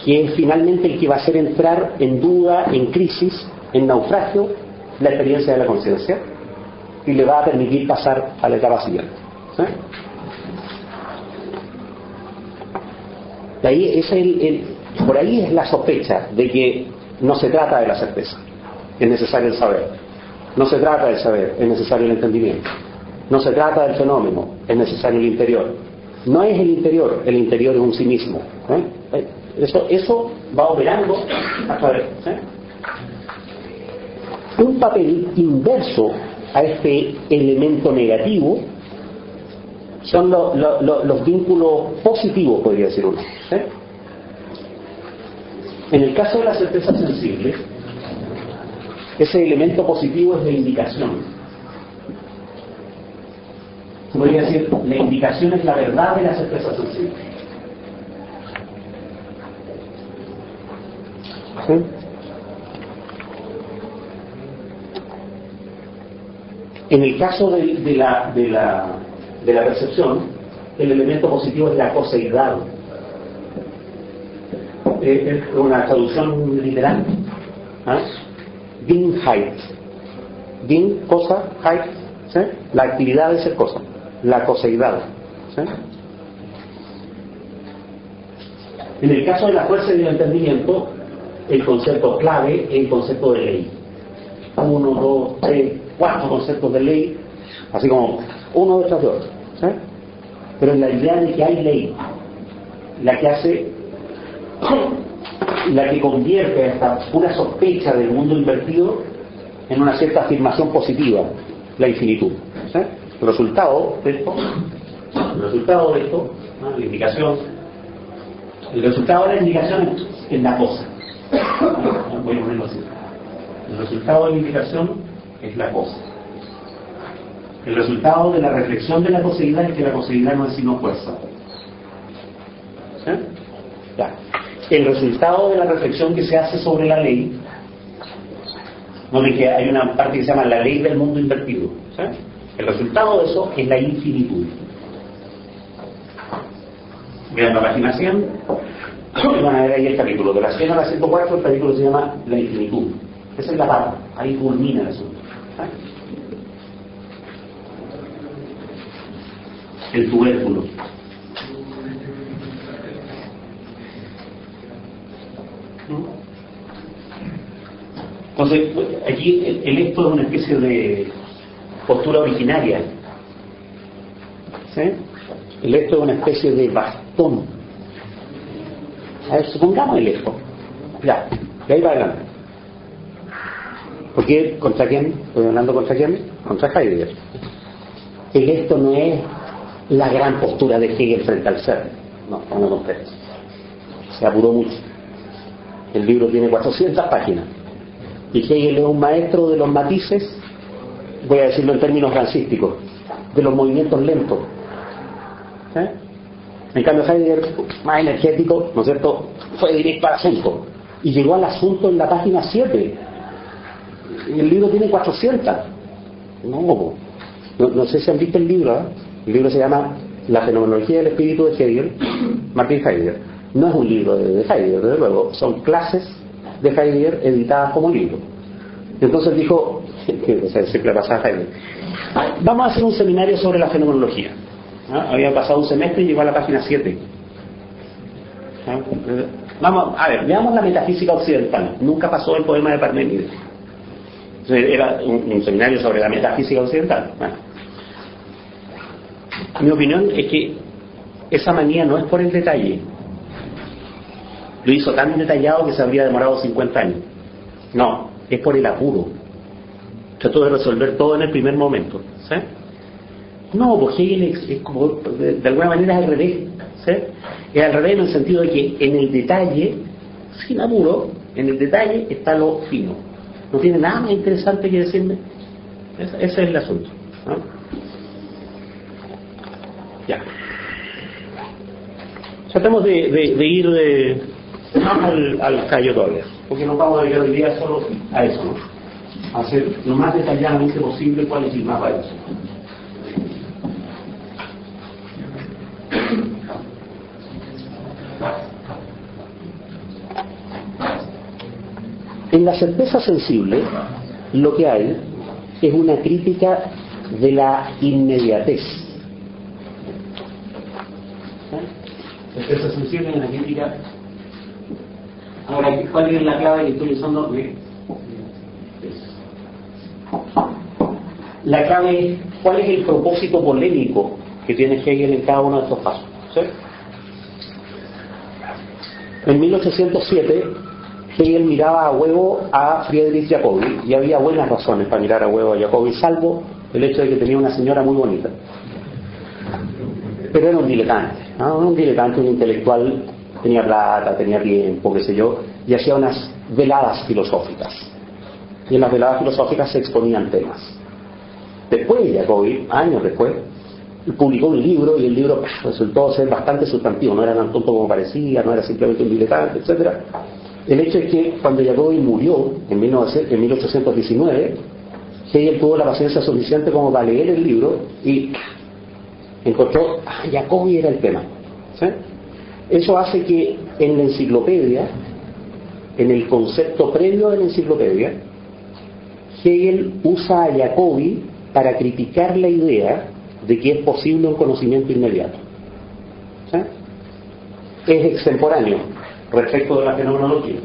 que es finalmente el que va a hacer entrar en duda, en crisis, en naufragio, la experiencia de la conciencia y le va a permitir pasar a la etapa siguiente. ¿Sí? De ahí por ahí es la sospecha de que no se trata de la certeza, es necesario el saber. No se trata del saber, es necesario el entendimiento. No se trata del fenómeno, es necesario el interior. No es el interior es un sí mismo. Eso va operando a través. Un papel inverso a este elemento negativo son los vínculos positivos, podría decir uno. En el caso de la certeza sensible, ese elemento positivo es la indicación. Se podría decir, la indicación es la verdad de la certeza sensible. ¿Sí? En el caso de la percepción, el elemento positivo es la coseidad. Es una traducción literal. Dinheit. Din, cosa, heit, ¿sí? La actividad de ser cosa, la coseidad. ¿Sí? En el caso de la fuerza y del entendimiento, el concepto clave es el concepto de ley. 1, 2, 3, 4 conceptos de ley, así como uno detrás de otro. ¿Sí? Pero en la idea de que hay ley, la que hace, la que convierte hasta una sospecha del mundo invertido en una cierta afirmación positiva, la infinitud. ¿Sí? El resultado de esto, ¿no? La indicación, el resultado de la indicación es la cosa. Voy a ponerlo así. El resultado de la indicación es la cosa. El resultado de la reflexión de la coseidad es que la coseidad no es sino fuerza. ¿Sí? Ya. El resultado de la reflexión que se hace sobre la ley, no dije, hay una parte que se llama la ley del mundo invertido. ¿Sí? El resultado de eso es la infinitud. Vean la página 100, van a ver ahí el capítulo. De la 100 a la 104 el capítulo se llama la infinitud. Esa es la parte, ahí culmina el asunto. ¿Sí? El tubérculo. Entonces, aquí el esto es una especie de postura originaria. ¿Sí? El esto es una especie de bastón. A ver, supongamos el esto. Ya, de ahí para adelante. ¿Por qué? ¿Contra quién? ¿Estoy hablando contra quién? Contra Heidegger. El esto no es la gran postura de Hegel frente al ser. No, no con ustedes. Se apuró mucho. El libro tiene 400 páginas. Y Hegel es un maestro de los matices, voy a decirlo en términos francísticos, de los movimientos lentos. ¿Eh? En cambio Heidegger, más energético, ¿no es cierto?, fue directo al asunto. Y llegó al asunto en la página 7. Y el libro tiene 400. No sé si han visto el libro, ¿eh? El libro se llama La fenomenología del espíritu de Hegel, Martin Heidegger. No es un libro de Heidegger, desde luego, son clases de Heidegger editadas como libro. Entonces dijo, siempre pasaba Heidegger, vamos a hacer un seminario sobre la fenomenología. Había pasado un semestre y llegó a la página 7. Vamos a ver, veamos la metafísica occidental. Nunca pasó el poema de Parménides. Era un seminario sobre la metafísica occidental. Mi opinión es que esa manía no es por el detalle. Lo hizo tan detallado que se habría demorado 50 años. No, es por el apuro. Trató de resolver todo en el primer momento. ¿Sí? No, porque Hegel es como, de alguna manera es al revés. ¿Sí? Es al revés en el sentido de que en el detalle, sin apuro, en el detalle está lo fino. No tiene nada más interesante que decirme. Ese es el asunto. ¿No? Ya. Tratemos de ir al callo todavía, porque nos vamos a dedicar el día solo a eso, ¿no? A hacer lo más detalladamente posible cuál es el mapa de eso. En la certeza sensible, lo que hay es una crítica de la inmediatez. Certeza sensible es una crítica Ahora, ¿cuál es la clave que estoy usando? La clave es, ¿cuál es el propósito polémico que tiene Hegel en cada uno de estos pasos? ¿Sí? En 1807, Hegel miraba a huevo a Friedrich Jacobi, y había buenas razones para mirar a huevo a Jacobi, salvo el hecho de que tenía una señora muy bonita. Pero era un diletante, ¿no? Un diletante, un intelectual, tenía plata, tenía tiempo, qué sé yo, y hacía unas veladas filosóficas. Y en las veladas filosóficas se exponían temas. Después, Jacobi, años después, publicó un libro, y el libro resultó ser bastante sustantivo, no era tan tonto como parecía, no era simplemente un diletante, etc. El hecho es que cuando Jacobi murió en 1819, Hegel tuvo la paciencia suficiente como para leer el libro y encontró, Jacobi era el tema. ¿Sí? Eso hace que en la enciclopedia, en el concepto previo de la enciclopedia, Hegel usa a Jacobi para criticar la idea de que es posible un conocimiento inmediato. ¿Sí? Es extemporáneo respecto de la fenomenología,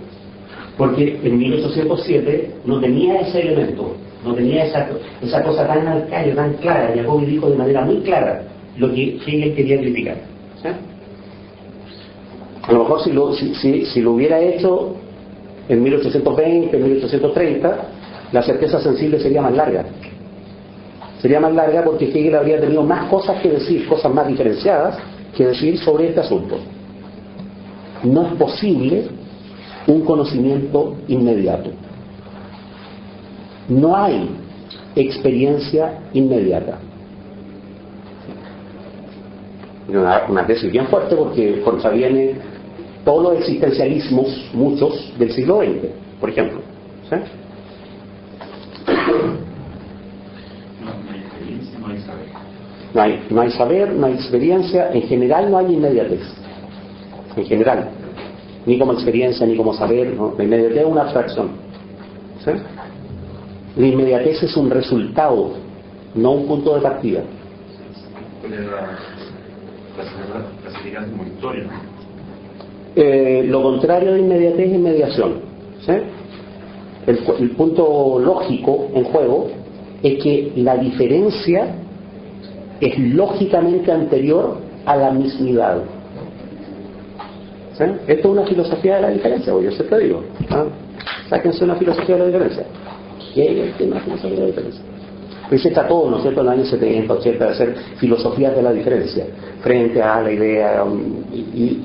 porque en 1807 no tenía ese elemento, no tenía esa cosa tan arcaica, tan clara. Jacobi dijo de manera muy clara lo que Hegel quería criticar. ¿Sí? A lo mejor si lo hubiera hecho en 1820, en 1830, la certeza sensible sería más larga. Sería más larga porque Hegel habría tenido más cosas que decir, cosas más diferenciadas que decir sobre este asunto. No es posible un conocimiento inmediato. No hay experiencia inmediata. Una tesis bien fuerte porque contraviene todos los existencialismos, muchos, del siglo XX, por ejemplo. ¿Sí? No hay saber, no hay experiencia, en general no hay inmediatez. En general. Ni como experiencia, ni como saber, ¿no? La inmediatez es una abstracción. ¿Sí? La inmediatez es un resultado, no un punto de partida. Clasificación como historia. Lo contrario de inmediatez es mediación. ¿Sí? El punto lógico en juego es que la diferencia es lógicamente anterior a la mismidad. ¿Sí? Esto es una filosofía de la diferencia, yo siempre digo. Sáquense una filosofía de la diferencia. ¿Qué es una filosofía de la diferencia? Pues está todo, ¿no es cierto?, en los años 70, 80, de hacer filosofías de la diferencia, frente a la idea y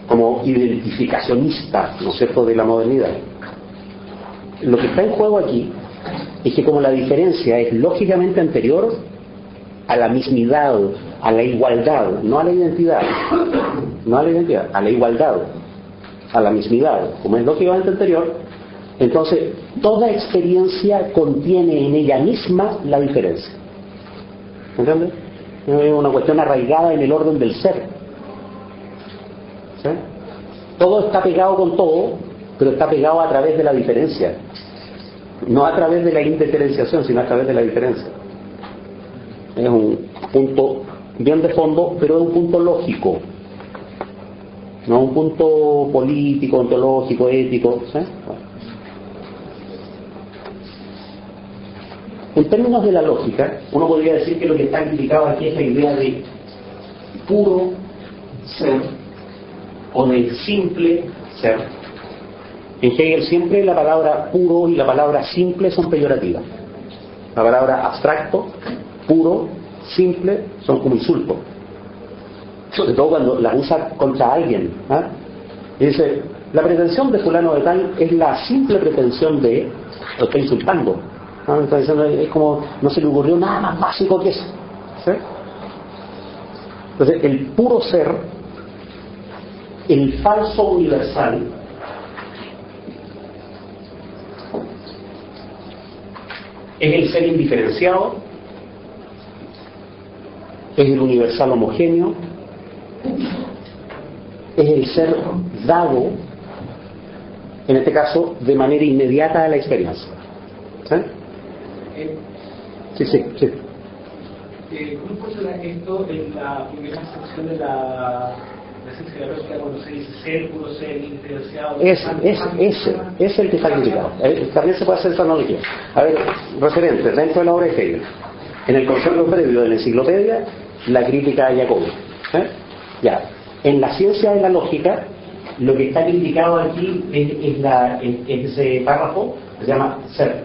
como identificacionista, ¿no es cierto?, de la modernidad. Lo que está en juego aquí es que como la diferencia es lógicamente anterior a la mismidad, a la igualdad, no a la identidad, a la igualdad, a la mismidad, como es lógicamente anterior, entonces toda experiencia contiene en ella misma la diferencia. ¿Entiendes? Es una cuestión arraigada en el orden del ser. ¿Sí? Todo está pegado con todo, pero está pegado a través de la diferencia. No a través de la indiferenciación, sino a través de la diferencia. Es un punto bien de fondo, pero es un punto lógico, no un punto político, ontológico, ético. ¿Sí? En términos de la lógica, uno podría decir que lo que está implicado aquí es la idea de puro ser o de simple ser. En Hegel siempre la palabra puro y la palabra simple son peyorativas. La palabra abstracto, puro, simple, son como insultos. Sobre todo cuando las usa contra alguien. Y dice, la pretensión de fulano de tal es la simple pretensión de, lo está insultando. Entonces es como, no se le ocurrió nada más básico que eso. ¿Sí? Entonces el puro ser, el falso universal, es el ser indiferenciado, es el universal homogéneo, es el ser dado, en este caso, de manera inmediata a la experiencia. ¿Sí? Sí. ¿Cómo funciona esto en la primera sección de la ciencia biológica cuando se dice ser, puro ser, diferenciado? Ese es el que está criticado. También se puede hacer esa analogía. A ver, referente, dentro de la obra de Hegel, en el concepto previo de la enciclopedia, la crítica a Jacobi. Ya, en la ciencia de la lógica, lo que está criticado aquí es ese párrafo que se llama ser.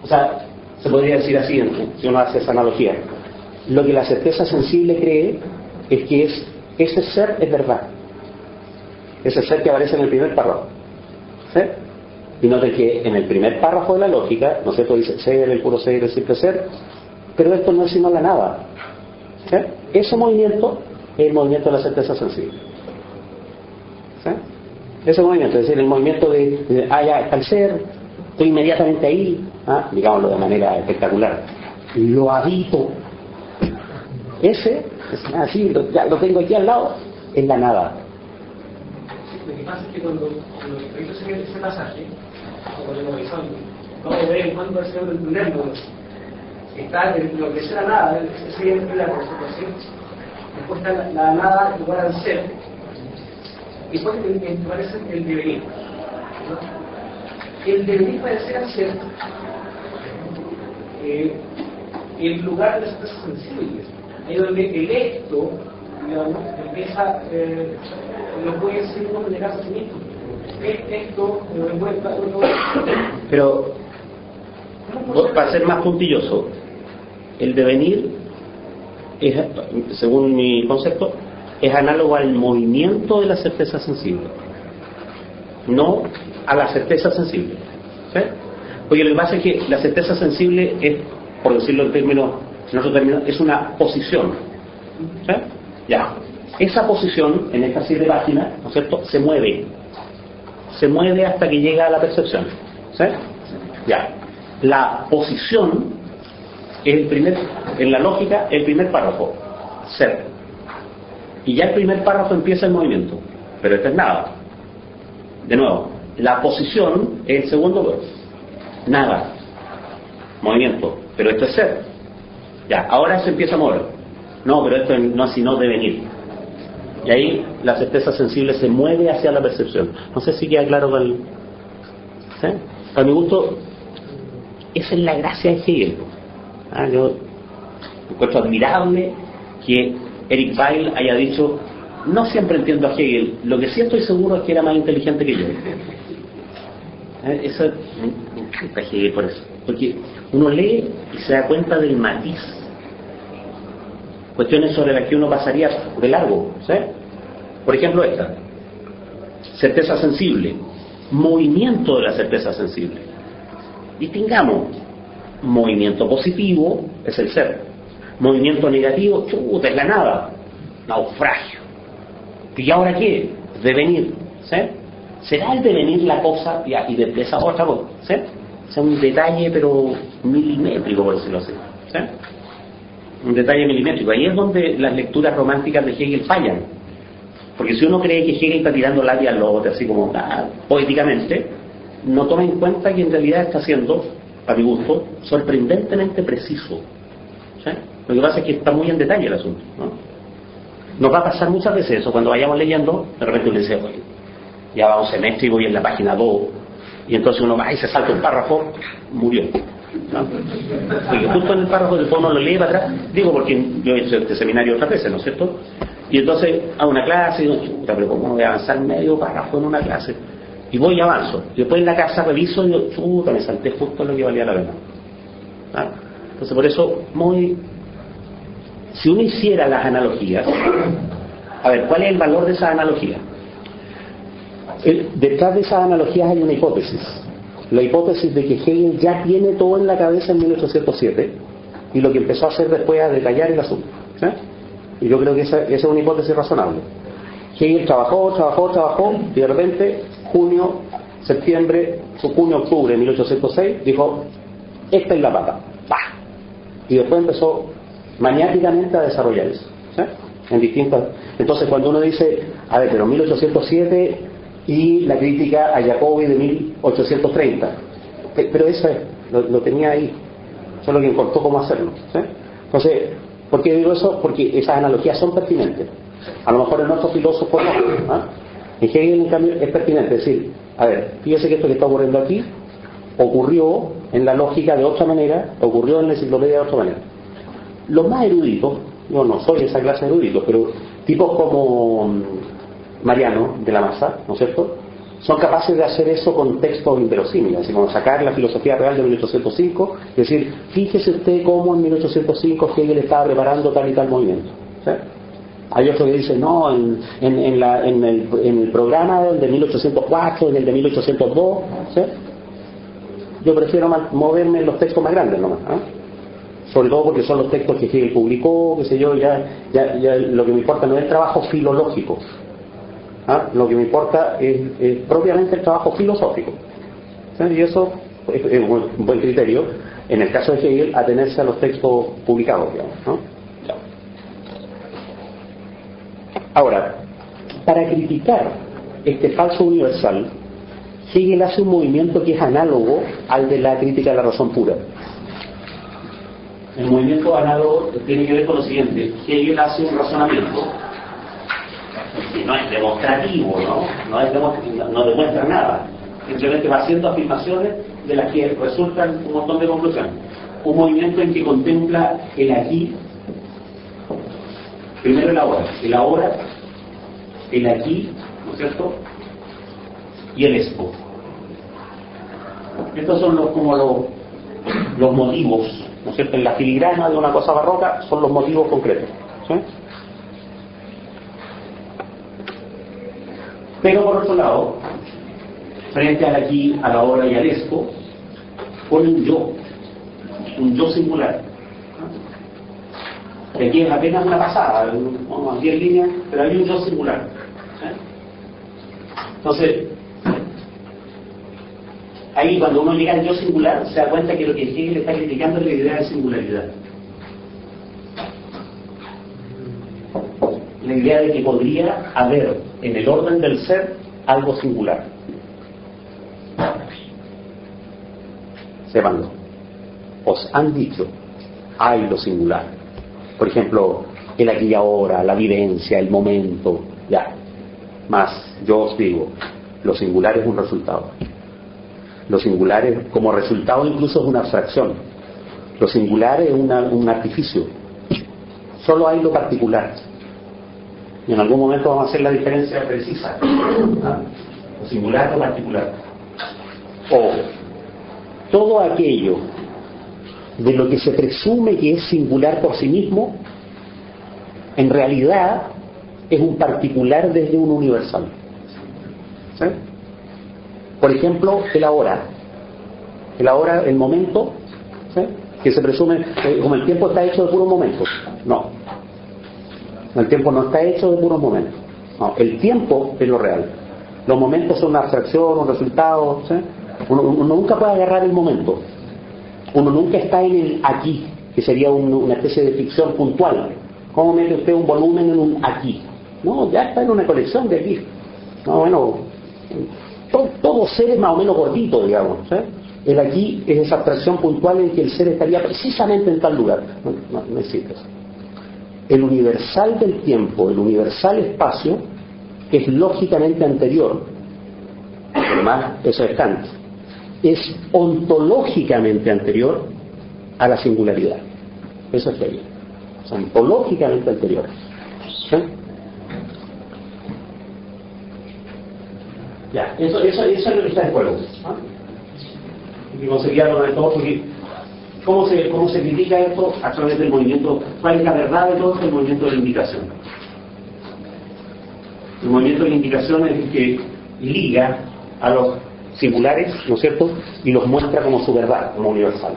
O sea, se podría decir así, si uno hace esa analogía. Lo que la certeza sensible cree es que ese ser es verdad. Ese ser que aparece en el primer párrafo. ¿Sí? Y note que en el primer párrafo de la lógica, ¿no es cierto?, dice ser, el puro ser, el simple ser, pero esto no es sino la nada. ¿Sí? Ese movimiento es el movimiento de la certeza sensible. ¿Sí? Ese movimiento, es decir, el movimiento de ya está el ser, estoy inmediatamente ahí, digámoslo de manera espectacular, lo habito. Ese, así, ya lo tengo aquí al lado, es la nada. Lo que pasa es que cuando reviso ese pasaje, como el horizonte, no ve cuándo el Señor entenderlo, está lo que es la nada, ese sería el plano, ¿sí? Después está la nada igual al ser, y después aparece el devenir. ¿No? El devenir parece al ser el lugar de las cosas sensibles, ahí donde el esto, digamos, empieza, lo puede decir uno de caso a sí mismo. Esto, pero para ser más puntilloso, el devenir es, según mi concepto, es análogo al movimiento de la certeza sensible, no a la certeza sensible. ¿Sí? Porque lo que pasa es que la certeza sensible es, por decirlo en otro término, es una posición. ¿Sí? Ya. Esa posición, en estas 7 páginas, ¿no es cierto?, se mueve hasta que llega a la percepción. ¿Sí? Ya. La posición es en la lógica, el primer párrafo, ser. Y ya el primer párrafo empieza el movimiento, pero esto es nada. De nuevo, la posición es el segundo verbo, nada, movimiento, pero esto es ser. Ya, ahora se empieza a mover. No, pero esto no es sino devenir. Y ahí la certeza sensible se mueve hacia la percepción. No sé si queda claro con el... ¿Sí? A mi gusto, esa es la gracia de Hegel. Yo encuentro admirable que Eric Weil haya dicho: no siempre entiendo a Hegel, lo que sí estoy seguro es que era más inteligente que yo. Eso me encanta Hegel por eso, porque uno lee y se da cuenta del matiz, cuestiones sobre las que uno pasaría de largo. ¿Sí? Por ejemplo, esta certeza sensible, movimiento de la certeza sensible. Distingamos: movimiento positivo es el ser, movimiento negativo, chuta, es la nada, naufragio. ¿Y ahora qué? Devenir. ¿Sí? ¿Será el devenir la cosa y de esa otra cosa? ¿Sí? O sea, un detalle pero milimétrico, por decirlo así. ¿Sí? Un detalle milimétrico. Ahí es donde las lecturas románticas de Hegel fallan. Porque si uno cree que Hegel está tirando labia al lote, así como poéticamente, no toma en cuenta que en realidad está siendo, a mi gusto, sorprendentemente preciso. ¿Sí? Lo que pasa es que está muy en detalle el asunto, ¿no? Nos va a pasar muchas veces eso, cuando vayamos leyendo, de repente uno dice: oye, ya va un semestre y voy en la página 2, y entonces uno va y se salta un párrafo, murió, ¿no? Porque justo en el párrafo después uno lo lee para atrás, digo porque yo he hecho este seminario otras veces, ¿no es cierto? Y entonces a una clase y digo: chuta, pero ¿cómo voy a avanzar medio párrafo en una clase? Y voy y avanzo, y después en la casa reviso y digo: chuta, me salté justo lo que valía la pena. ¿No? Entonces por eso, si uno hiciera las analogías, a ver, ¿cuál es el valor de esas analogías? Detrás de esas analogías hay una hipótesis. La hipótesis de que Hegel ya tiene todo en la cabeza en 1807 y lo que empezó a hacer después a detallar el asunto. ¿Sí? Y yo creo que esa es una hipótesis razonable. Hegel trabajó y de repente, junio-octubre de 1806, dijo: esta es la pata. ¡Pah! Y después empezó maniáticamente a desarrollar eso. ¿Sí? En distintas... Entonces cuando uno dice: a ver, pero 1807 y la crítica a Jacobi de 1830, pero eso es, lo tenía ahí, solo que encontró cómo hacerlo. ¿Sí? Entonces, ¿por qué digo eso? Porque esas analogías son pertinentes. A lo mejor en otros filósofos no. ¿Ah? En Hegel, en cambio, es pertinente. Es decir, a ver, fíjese que esto que está ocurriendo aquí ocurrió en la lógica de otra manera, ocurrió en la enciclopedia de otra manera. Los más eruditos, yo no soy esa clase de eruditos, pero tipos como Mariano de la Maza, ¿no es cierto?, son capaces de hacer eso con textos inverosímiles, así como sacar la filosofía real de 1805 y decir, fíjese usted cómo en 1805 Hegel estaba preparando tal y tal movimiento. ¿Sí? Hay otros que dicen, no, en el programa de 1804, en el de 1802, ¿sí? Yo prefiero moverme en los textos más grandes nomás, ¿eh? Sobre todo porque son los textos que Hegel publicó, qué sé yo, ya lo que me importa no es el trabajo filológico. ¿Ah? Lo que me importa es propiamente el trabajo filosófico. ¿Sí? Y eso es un buen criterio, en el caso de Hegel, atenerse a los textos publicados, digamos, ¿no? Ahora, para criticar este falso universal, Hegel hace un movimiento que es análogo al de la crítica de la razón pura. El movimiento análogo tiene que ver con lo siguiente: Hegel hace un razonamiento que no es demostrativo, no demuestra nada, simplemente va haciendo afirmaciones de las que resultan un montón de conclusiones. Un movimiento en que contempla el aquí, primero el ahora, el aquí, ¿no es cierto?, y el esto. Estos son los motivos, ¿no es cierto?, en la filigrana de una cosa barroca son los motivos concretos, ¿sí? Pero por otro lado, frente al aquí, a la hora y al esto, pone un yo singular. Y aquí es apenas una pasada, unas 10 líneas, pero hay un yo singular. Entonces, ahí cuando uno llega al yo singular, se da cuenta que lo que Hegel está criticando es la idea de singularidad. La idea de que podría haber en el orden del ser algo singular. Sépanlo. Os han dicho, hay lo singular. Por ejemplo, el aquí y ahora, la vivencia, el momento, ya. Más, yo os digo, lo singular es un resultado. Lo singular es, como resultado incluso es una abstracción. Lo singular es un artificio. Solo hay lo particular. Y en algún momento vamos a hacer la diferencia precisa. ¿Ah? Lo singular o particular. O todo aquello de lo que se presume que es singular por sí mismo, en realidad es un particular desde un universal. ¿Sí? Por ejemplo, el ahora, el momento, ¿sí?, que se presume, como el tiempo está hecho de puros momentos. No. El tiempo no está hecho de puros momentos. No, el tiempo es lo real. Los momentos son una abstracción, un resultado. ¿Sí? Uno nunca puede agarrar el momento. Uno nunca está en el aquí, que sería una especie de ficción puntual. ¿Cómo mete usted un volumen en un aquí? No, ya está en una colección de aquí. No, bueno, todo ser es más o menos gordito, digamos. ¿Sí? El aquí es esa abstracción puntual en que el ser estaría precisamente en tal lugar. No existe eso. El universal del tiempo, el universal espacio, es lógicamente anterior, además eso es Kant, es ontológicamente anterior a la singularidad. Eso es Hegel. Es ontológicamente anterior. ¿Sí? Ya, eso es lo que está de acuerdo. ¿Ah? Y conseguía lo de todo, porque ¿cómo se critica esto? A través del movimiento. ¿Cuál es la verdad de todo esto? El movimiento de la indicación. El movimiento de la indicación es el que liga a los singulares, ¿no es cierto?, y los muestra como su verdad, como universal.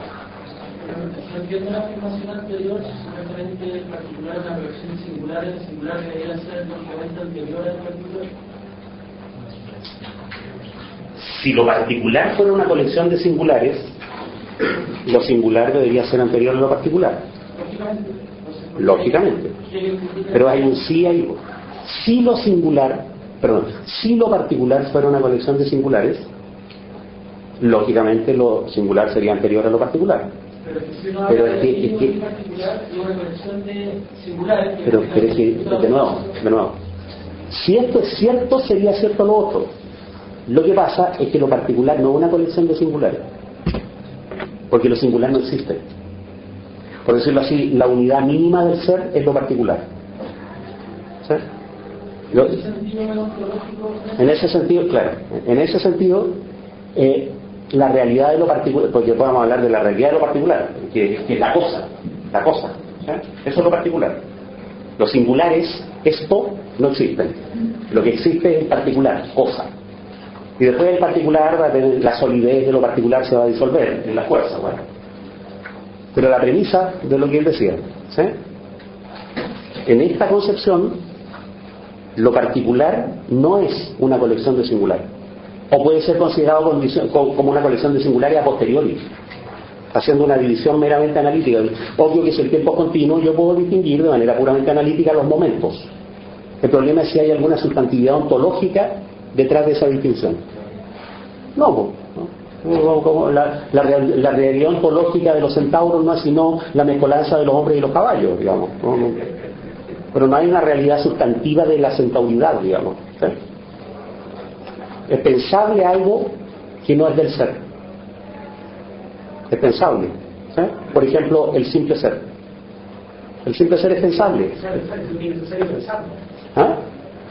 No entiendo la afirmación anterior, simplemente el particular es una proyección singular, el singular debería ser lógicamente anterior al particular. Si lo particular fuera una colección de singulares, lo singular debería ser anterior a lo particular. Lógicamente. Pero hay un sí ahí. Si lo particular fuera una colección de singulares, lógicamente lo singular sería anterior a lo particular. Pero que si uno Pero habla es de que- en particular, es una colección de singulares. Pero es que, de nuevo, si esto es cierto, sería cierto lo otro. Lo que pasa es que lo particular no es una colección de singulares, porque lo singular no existe. Por decirlo así, la unidad mínima del ser es lo particular. ¿Sí? En ese sentido, claro, en ese sentido, la realidad de lo particular, porque podemos hablar de la realidad de lo particular, que es la cosa, ¿sí? Eso es lo particular. Los singulares, esto, no existen. Lo que existe es el particular, cosa. Y después el particular, la solidez de lo particular se va a disolver en la fuerza, bueno. Pero la premisa de lo que él decía, ¿sí? En esta concepción, lo particular no es una colección de singulares, o puede ser considerado como una colección de singulares a posteriori, haciendo una división meramente analítica. Obvio que si el tiempo es continuo, yo puedo distinguir de manera puramente analítica los momentos. El problema es si hay alguna sustantividad ontológica detrás de esa distinción. No, como la realidad ontológica de los centauros no es sino la mezcolanza de los hombres y los caballos, digamos. Pero no hay una realidad sustantiva de la centauridad, digamos. ¿Sí? Es pensable algo que no es del ser. Es pensable. ¿Sí? Por ejemplo, el simple ser. El simple ser es pensable. Es necesario pensarlo. ¿Ah?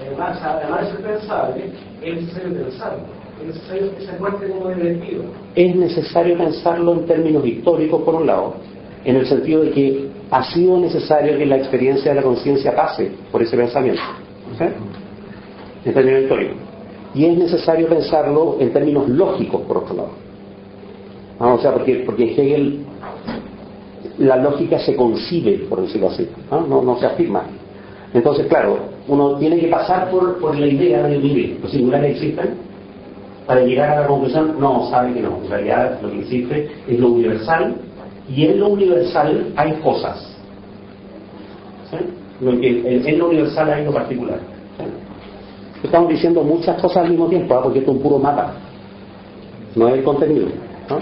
Además de ser pensable, es necesario pensarlo. Es necesario que se muestre como divertido. Es necesario pensarlo en términos históricos, por un lado, en el sentido de que ha sido necesario que la experiencia de la conciencia pase por ese pensamiento, ¿sí? En términos históricos. Y es necesario pensarlo en términos lógicos, por otro lado. O sea, porque en Hegel la lógica se concibe, por decirlo así, no se afirma. Entonces, claro, uno tiene que pasar por la idea de vivir. Los singulares existen. Para llegar a la conclusión, no, sabe que no. En realidad lo que existe es lo universal, y en lo universal hay cosas. ¿Sí? En lo universal hay lo particular. ¿Sí? Estamos diciendo muchas cosas al mismo tiempo, porque esto es un puro mapa. No es el contenido. ¿No?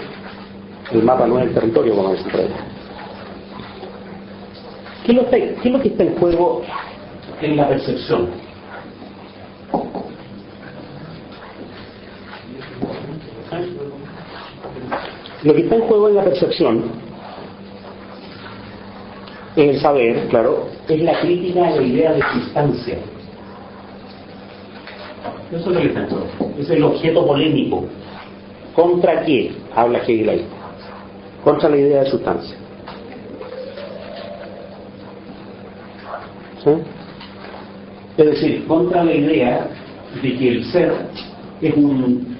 El mapa no es el territorio, como dicen por ahí. ¿Qué es lo que está en juego en la percepción? Lo que está en juego en la percepción, en el saber, claro, es la crítica a la idea de sustancia. Eso es lo que está en juego. Es el objeto polémico. ¿Contra qué? Habla Hegel ahí. Contra la idea de sustancia. ¿Sí? Es decir, contra la idea de que el ser es un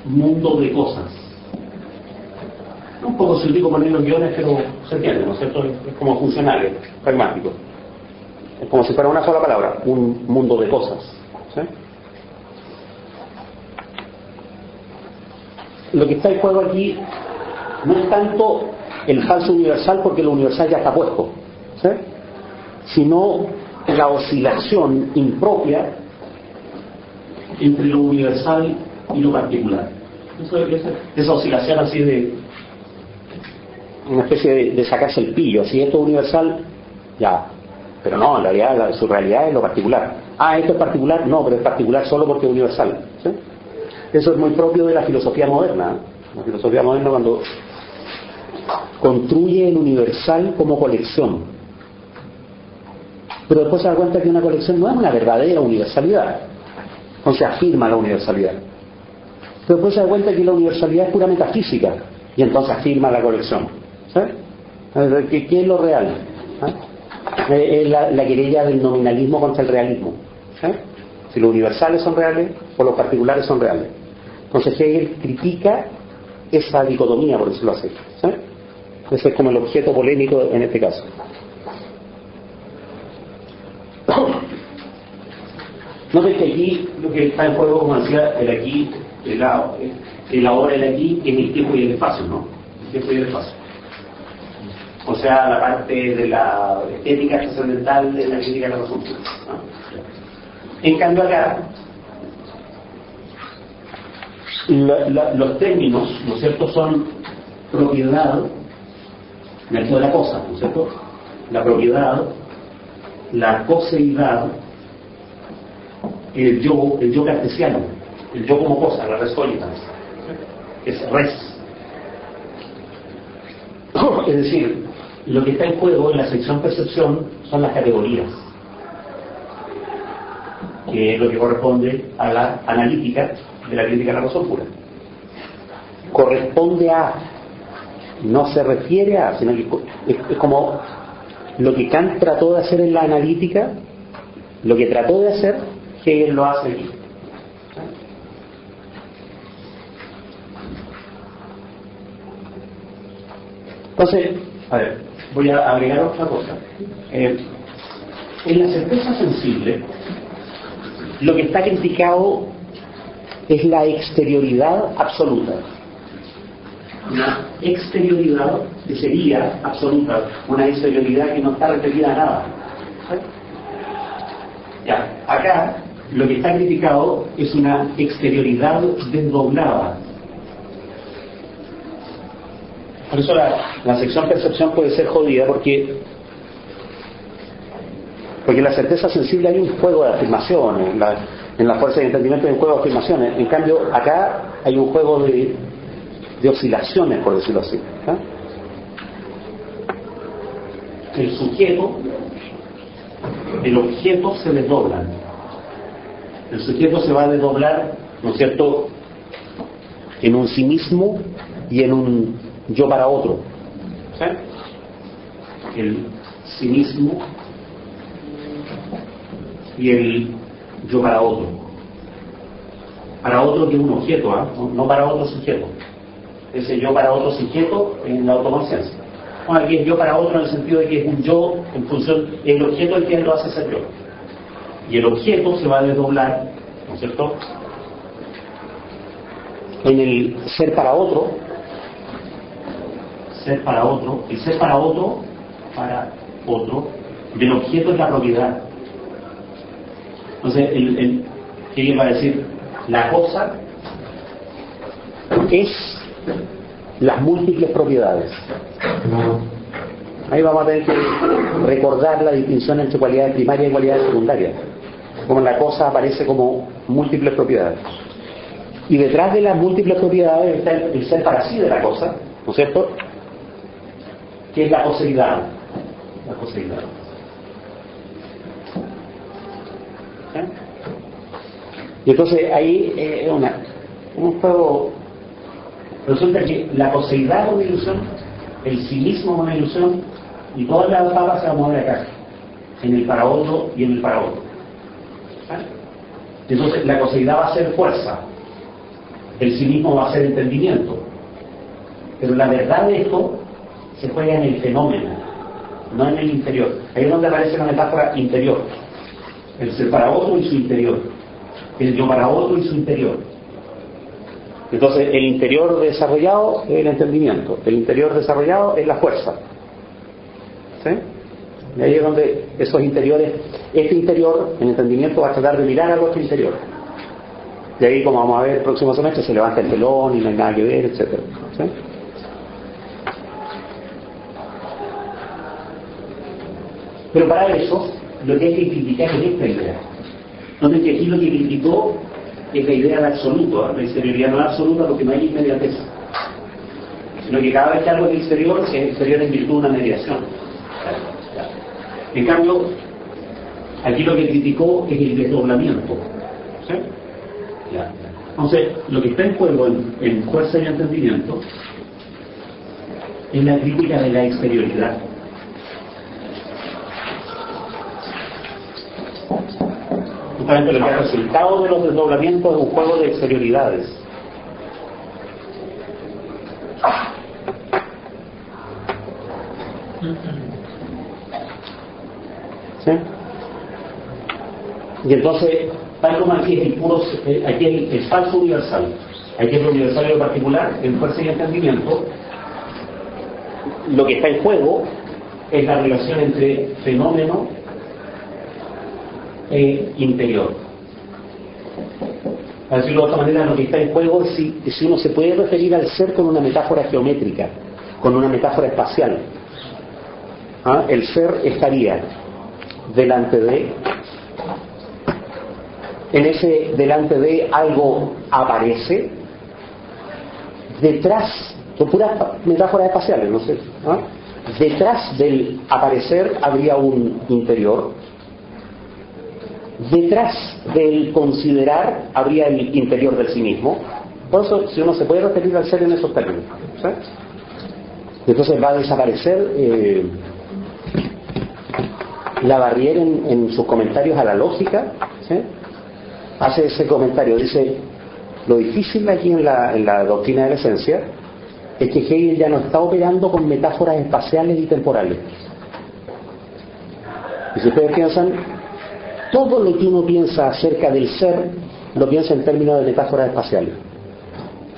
mundo de cosas. Un poco científico poner los guiones, pero se entiende, ¿no es cierto? Es como funcional, es pragmático. Es como si fuera una sola palabra, un mundo de cosas. ¿Sí? Lo que está en juego aquí no es tanto el falso universal, porque lo universal ya está puesto, ¿sí? Sino la oscilación impropia entre lo universal y lo particular. Esa oscilación así de una especie de sacarse el pillo, si esto es universal, ya, pero no, en realidad su realidad es lo particular. Esto es particular, no, pero es particular solo porque es universal. ¿Sí? Eso es muy propio de la filosofía moderna. La filosofía moderna, cuando construye el universal como colección, pero después se da cuenta que una colección no es una verdadera universalidad, no se afirma la universalidad. Pero después se da cuenta que la universalidad es pura metafísica, y entonces afirma la colección. ¿Sí? ¿Qué es lo real? Es la querella del nominalismo contra el realismo. ¿Sí? Si los universales son reales o los particulares son reales. Entonces Hegel critica esa dicotomía, por decirlo así. ¿Sí? Ese es como el objeto polémico en este caso. Noten que aquí lo que está en juego, como decía, el aquí, el ahora, el aquí, es el tiempo y el espacio, ¿no? El tiempo y el espacio. O sea, la parte de la estética trascendental de la crítica de la razón pura, ¿no? En cambio acá, los términos, ¿no es cierto?, son propiedad Me refiero a la cosa, ¿no es cierto? La propiedad, la coseidad, el yo cartesiano, el yo como cosa, la res cogitans, es res. Es decir, lo que está en juego en la sección percepción son las categorías, que es lo que corresponde a la analítica de la crítica a la razón pura. Corresponde a, no se refiere a, sino que es como lo que Kant trató de hacer en la analítica, lo que trató de hacer, Hegel lo hace aquí. Entonces, a ver, voy a agregar otra cosa. En la certeza sensible, Lo que está criticado es la exterioridad absoluta. una exterioridad que sería absoluta, una exterioridad que no está referida a nada. Ya, acá lo que está criticado es una exterioridad desdoblada. Por eso la sección percepción puede ser jodida porque la certeza sensible hay un juego de afirmaciones, en la fuerza de entendimiento hay un juego de afirmaciones. En cambio, acá hay un juego de oscilaciones, por decirlo así. El sujeto, el objeto se desdoblan. El sujeto se va a desdoblar, ¿no es cierto?, En un sí mismo y en un yo para otro. ¿sí? El sí mismo y el yo para otro. Para otro que es un objeto, no para otro sujeto. Ese yo para otro sujeto en la autoconciencia. Bueno, aquí es yo para otro en el sentido de que es un yo en función del objeto el que lo hace ser yo. Y el objeto se va a desdoblar, ¿no es cierto?, En el ser para otro, ser para otro, el ser para otro, del objeto es la propiedad. Entonces, ¿qué va a decir? La cosa es las múltiples propiedades. Ahí vamos a tener que recordar la distinción entre cualidades primarias y cualidades secundarias. Como la cosa aparece como múltiples propiedades. Y detrás de las múltiples propiedades está el ser para sí de la cosa, ¿no es cierto?, que es la coseidad. La coseidad. ¿Sí? Y entonces ahí es un juego. Resulta que la coseidad es una ilusión, el sí mismo es una ilusión, y todas las papas se van a mover acá, en el para otro y en el para otro. ¿Sí? Entonces la coseidad va a ser fuerza, el sí mismo va a ser entendimiento, pero la verdad de esto se juega en el fenómeno, no en el interior. Ahí es donde aparece la metáfora interior, el ser para otro y su interior, el yo para otro y su interior. Entonces el interior desarrollado es el entendimiento, el interior desarrollado es la fuerza. ¿Sí? Y ahí es donde esos interiores, este interior, el entendimiento va a tratar de mirar al otro interior. Y ahí, como vamos a ver el próximo semestre, se levanta el telón y no hay nada que ver, etc. ¿Sí? Pero para eso, lo que hay que criticar es esta idea. Entonces, que aquí lo que criticó es la idea de absoluto, la exterioridad no es absoluta porque no hay inmediatez, sino que cada vez que algo es exterior en virtud de una mediación. En cambio, aquí lo que criticó es el desdoblamiento. ¿Sí? Entonces, lo que está en juego en fuerza y entendimiento es la crítica de la exterioridad. Justamente lo que el resultado de los desdoblamientos es un juego de exterioridades. ¿Sí? Y entonces, tal como aquí es aquí es el falso universal, aquí es lo universal y lo particular, en fuerza y entendimiento, Lo que está en juego es la relación entre fenómeno e interior. Para decirlo de otra manera, lo que está en juego es si uno se puede referir al ser con una metáfora geométrica, con una metáfora espacial. El ser estaría delante de, en ese delante de algo aparece, detrás, son puras metáforas espaciales, no sé, detrás del aparecer habría un interior, detrás del considerar habría el interior del sí mismo. Por eso, si uno se puede referir al ser en esos términos, ¿sí? Entonces va a desaparecer la barriera en sus comentarios a la lógica, ¿sí? Hace ese comentario, dice: lo difícil aquí en la doctrina de la esencia es que Hegel ya no está operando con metáforas espaciales y temporales. Y si ustedes piensan, todo lo que uno piensa acerca del ser lo piensa en términos de metáforas espaciales: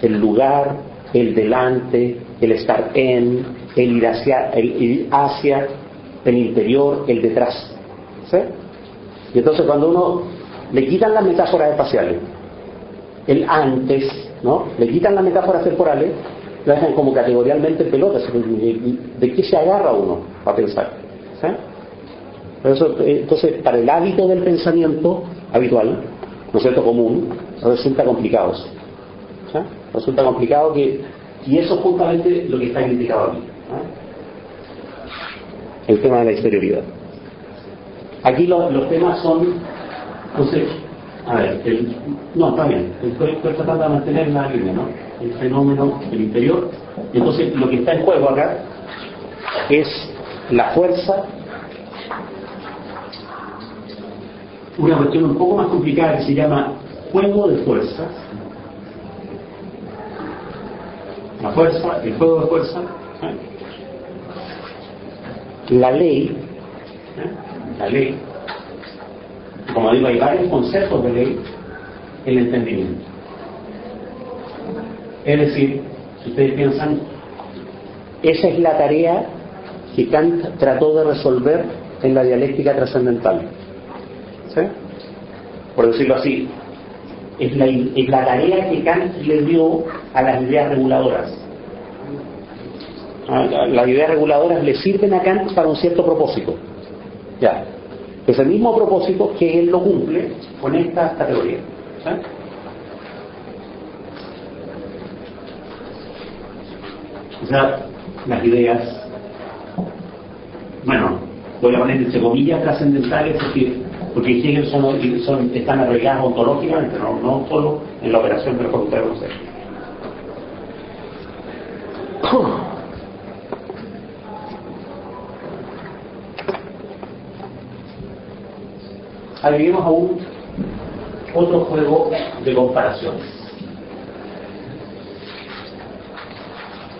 el lugar, el delante, el estar en, el ir hacia, el interior, el detrás, ¿sí? Y entonces cuando uno le quitan las metáforas espaciales, el antes, ¿no? Le quitan las metáforas temporales, lo dejan como categorialmente en pelota. ¿De qué se agarra uno para pensar? ¿Sí? Por eso, entonces, para el hábito del pensamiento habitual, ¿no es cierto?, común, resulta complicado. ¿Sí? Resulta complicado y eso es justamente lo que está criticado aquí, ¿no? El tema de la exterioridad. Aquí los temas son, entonces, a ver, no, está bien, estoy tratando de mantener la línea, ¿no? El fenómeno del interior. Entonces, lo que está en juego acá es la fuerza, una cuestión un poco más complicada que se llama juego de fuerzas. La fuerza, el juego de fuerza, la ley, como digo, hay varios conceptos de ley, el entendimiento. Es decir, si ustedes piensan, esa es la tarea que Kant trató de resolver en la dialéctica trascendental, ¿sí? Por decirlo así, es la tarea que Kant le dio a las ideas reguladoras. Las ideas reguladoras le sirven a Kant para un cierto propósito. Ya. Es el mismo propósito que él lo cumple con esta categoría. ¿Sí? O sea, las ideas, bueno, voy a poner entre comillas trascendentales porque Hegel están arregladas ontológicamente, no solo en la operación de la facultad de conocer. Agreguemos aún otro juego de comparaciones.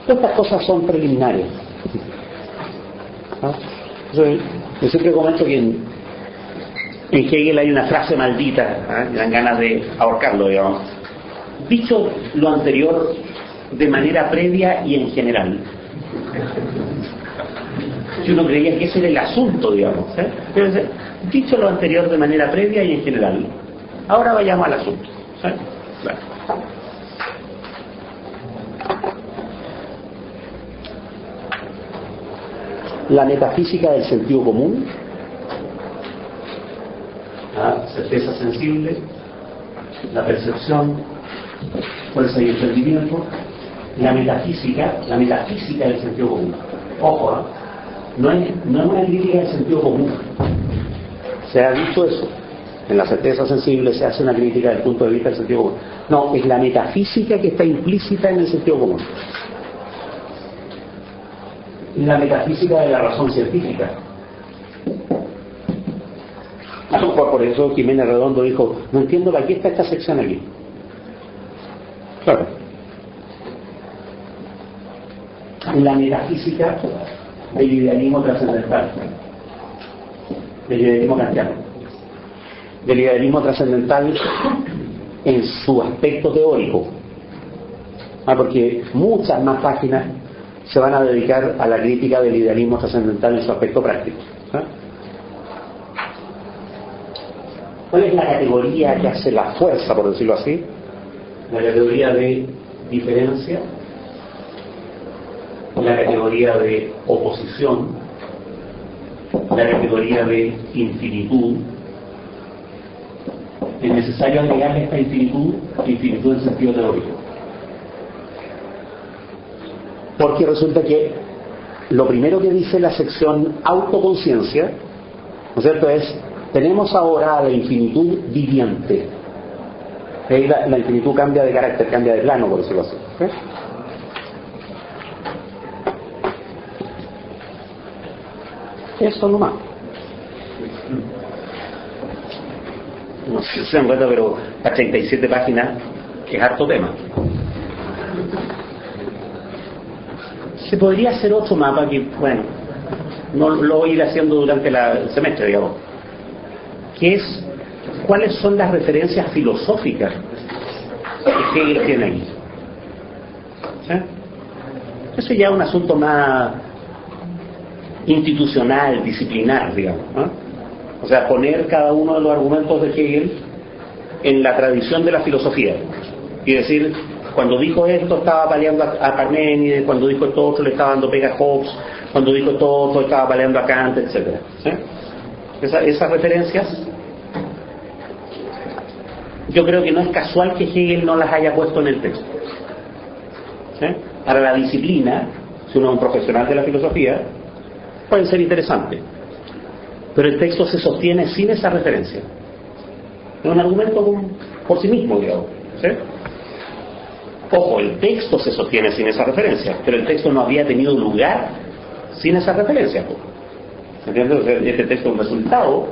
Estas cosas son preliminares. Yo siempre comento que en Hegel hay una frase maldita, me dan ganas de ahorcarlo, digamos. Dicho lo anterior de manera previa y en general. Yo no creía que ese era el asunto, digamos. Dicho lo anterior de manera previa y en general. Ahora vayamos al asunto. ¿Sí? Bueno. La metafísica del sentido común, la certeza sensible, la percepción, fuerza y entendimiento, la metafísica del sentido común. Ojo, no es una crítica del sentido común. Se ha dicho eso. En la certeza sensible se hace una crítica desde el punto de vista del sentido común. No, es la metafísica que está implícita en el sentido común. La metafísica de la razón científica. Por eso Jiménez Redondo dijo: no entiendo para qué está esta sección aquí. Claro. La metafísica del idealismo trascendental, del idealismo kantiano, del idealismo trascendental en su aspecto teórico, porque muchas más páginas se van a dedicar a la crítica del idealismo trascendental en su aspecto práctico. ¿Cuál es la categoría que hace la fuerza, por decirlo así? La categoría de diferencia, la categoría de oposición, la categoría de infinitud, es necesario agregarle esta infinitud en sentido teórico. Porque resulta que lo primero que dice la sección autoconciencia, ¿no es cierto?, es: tenemos ahora la infinitud viviente. La infinitud cambia de carácter, cambia de plano, por decirlo así. ¿Okay? Eso nomás. No sé si se dan cuenta, pero a 37 páginas es harto tema. Se podría hacer otro mapa que, bueno, no lo voy a ir haciendo durante el semestre, digamos, que es cuáles son las referencias filosóficas que Hegel tiene ahí. ¿Sí? Eso ya es un asunto más institucional, disciplinar, digamos, ¿no? O sea, poner cada uno de los argumentos de Hegel en la tradición de la filosofía y decir: cuando dijo esto estaba peleando a Parménides, cuando dijo esto otro le estaba dando pega a Hobbes, cuando dijo esto otro estaba peleando a Kant, etc. ¿Sí? Esas referencias, yo creo que no es casual que Hegel no las haya puesto en el texto. ¿Sí? Para la disciplina, si uno es un profesional de la filosofía, pueden ser interesantes, pero el texto se sostiene sin esa referencia. Es un argumento por sí mismo, digamos. ¿Sí? Ojo, el texto se sostiene sin esa referencia, pero el texto no había tenido lugar sin esa referencia. ¿Entiendes? Este texto es un resultado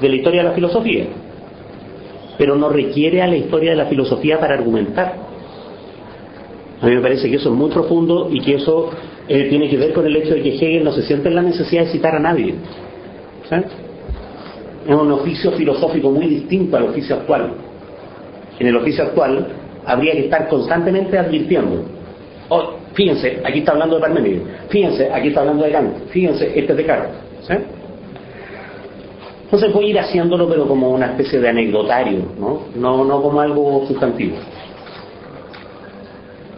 de la historia de la filosofía, pero no requiere a la historia de la filosofía para argumentar. A mí me parece que eso es muy profundo y que eso tiene que ver con el hecho de que Hegel no se siente en la necesidad de citar a nadie. ¿Sí? Es un oficio filosófico muy distinto al oficio actual. En el oficio actual habría que estar constantemente advirtiendo: oh, fíjense, aquí está hablando de Parménides, fíjense, aquí está hablando de Kant, fíjense, este es Descartes. ¿Sí? Entonces voy a ir haciéndolo, pero como una especie de anecdotario, no como algo sustantivo.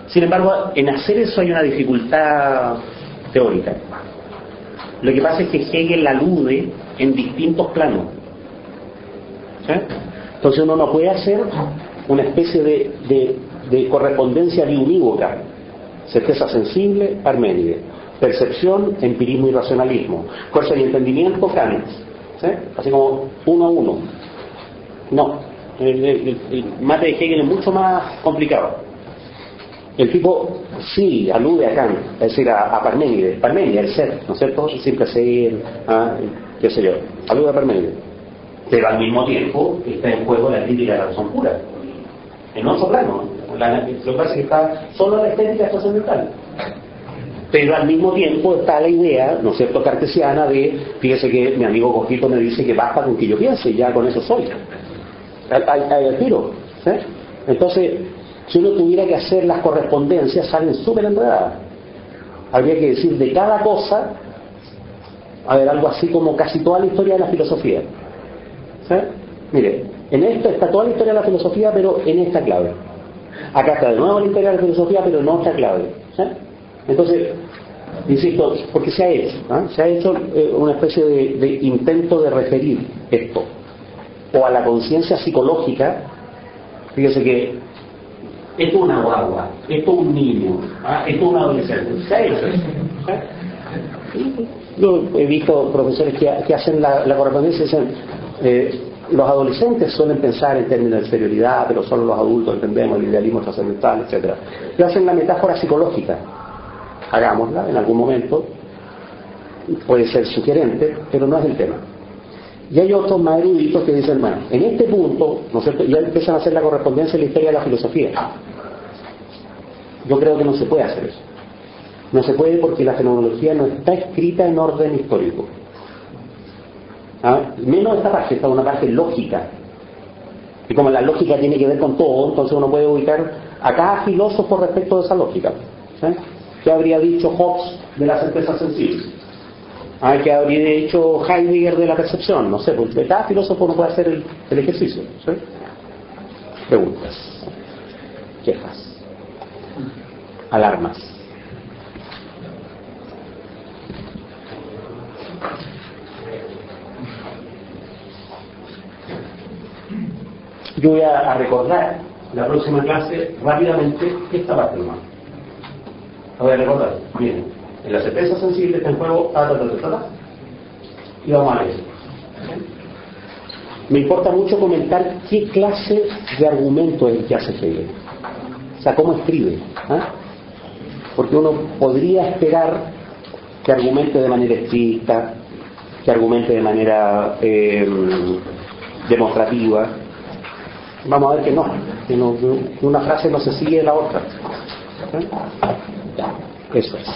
Sin embargo, en hacer eso hay una dificultad teórica. Lo que pasa es que Hegel alude en distintos planos. ¿Sí? Entonces uno no puede hacer una especie de correspondencia biunívoca: certeza sensible, Parménides; percepción, empirismo y racionalismo; fuerza y entendimiento, Kant. ¿Sí? Así como uno a uno. No, el mate de Hegel es mucho más complicado. El tipo sí alude a Kant, es decir, a Parménides, el ser, ¿no es cierto? El simple ser, qué sé yo, alude a Parménides. Pero al mismo tiempo está en juego la crítica de la razón pura, en otro plano. Lo que pasa es que está solo la estética trascendental. Pero al mismo tiempo está la idea, ¿no es cierto?, cartesiana de: fíjese que mi amigo Cojito me dice que basta con que yo piense y ya con eso soy. Al tiro. ¿Sí? Entonces, si uno tuviera que hacer las correspondencias, salen súper enredadas. Habría que decir de cada cosa, a ver, algo así como casi toda la historia de la filosofía. ¿Sí? Mire, en esto está toda la historia de la filosofía, pero en esta clave. Acá está de nuevo la historia de la filosofía, pero en otra clave. ¿Sí? Entonces, insisto, porque se ha hecho, se ha hecho una especie de intento de referir esto o a la conciencia psicológica. Fíjese que esto es una guagua, esto es un niño, esto es un adolescente. Se ha hecho eso. ¿Sí? Yo he visto profesores que hacen la correspondencia y dicen: los adolescentes suelen pensar en términos de exterioridad, pero solo los adultos entendemos el idealismo trascendental, etc. Y hacen la metáfora psicológica. Hagámosla en algún momento, puede ser sugerente, pero no es el tema. Y hay otros más eruditos que dicen: bueno, en este punto, ¿no es cierto?, ya empiezan a hacer la correspondencia en la historia de la filosofía. Yo creo que no se puede hacer eso. No se puede porque la fenomenología no está escrita en orden histórico. Menos esta parte, esta es una parte lógica. Y como la lógica tiene que ver con todo, entonces uno puede ubicar a cada filósofo respecto de esa lógica. ¿Sí? ¿Qué habría dicho Hobbes de la certeza sensible? ¿Qué habría dicho Heidegger de la percepción? No sé, porque cada filósofo no puede hacer el ejercicio. ¿Sí? Preguntas, quejas, alarmas. yo voy a recordar la próxima clase rápidamente esta parte nomás. La voy a recordar. Miren, en la certeza sensible está en juego y vamos a ver. Me importa mucho comentar qué clase de argumento es el que hace Hegel. O sea, cómo escribe. Porque uno podría esperar que argumente de manera estricta, que argumente de manera demostrativa. Vamos a ver que no, que una frase no se sigue de la otra. Ya, eso es.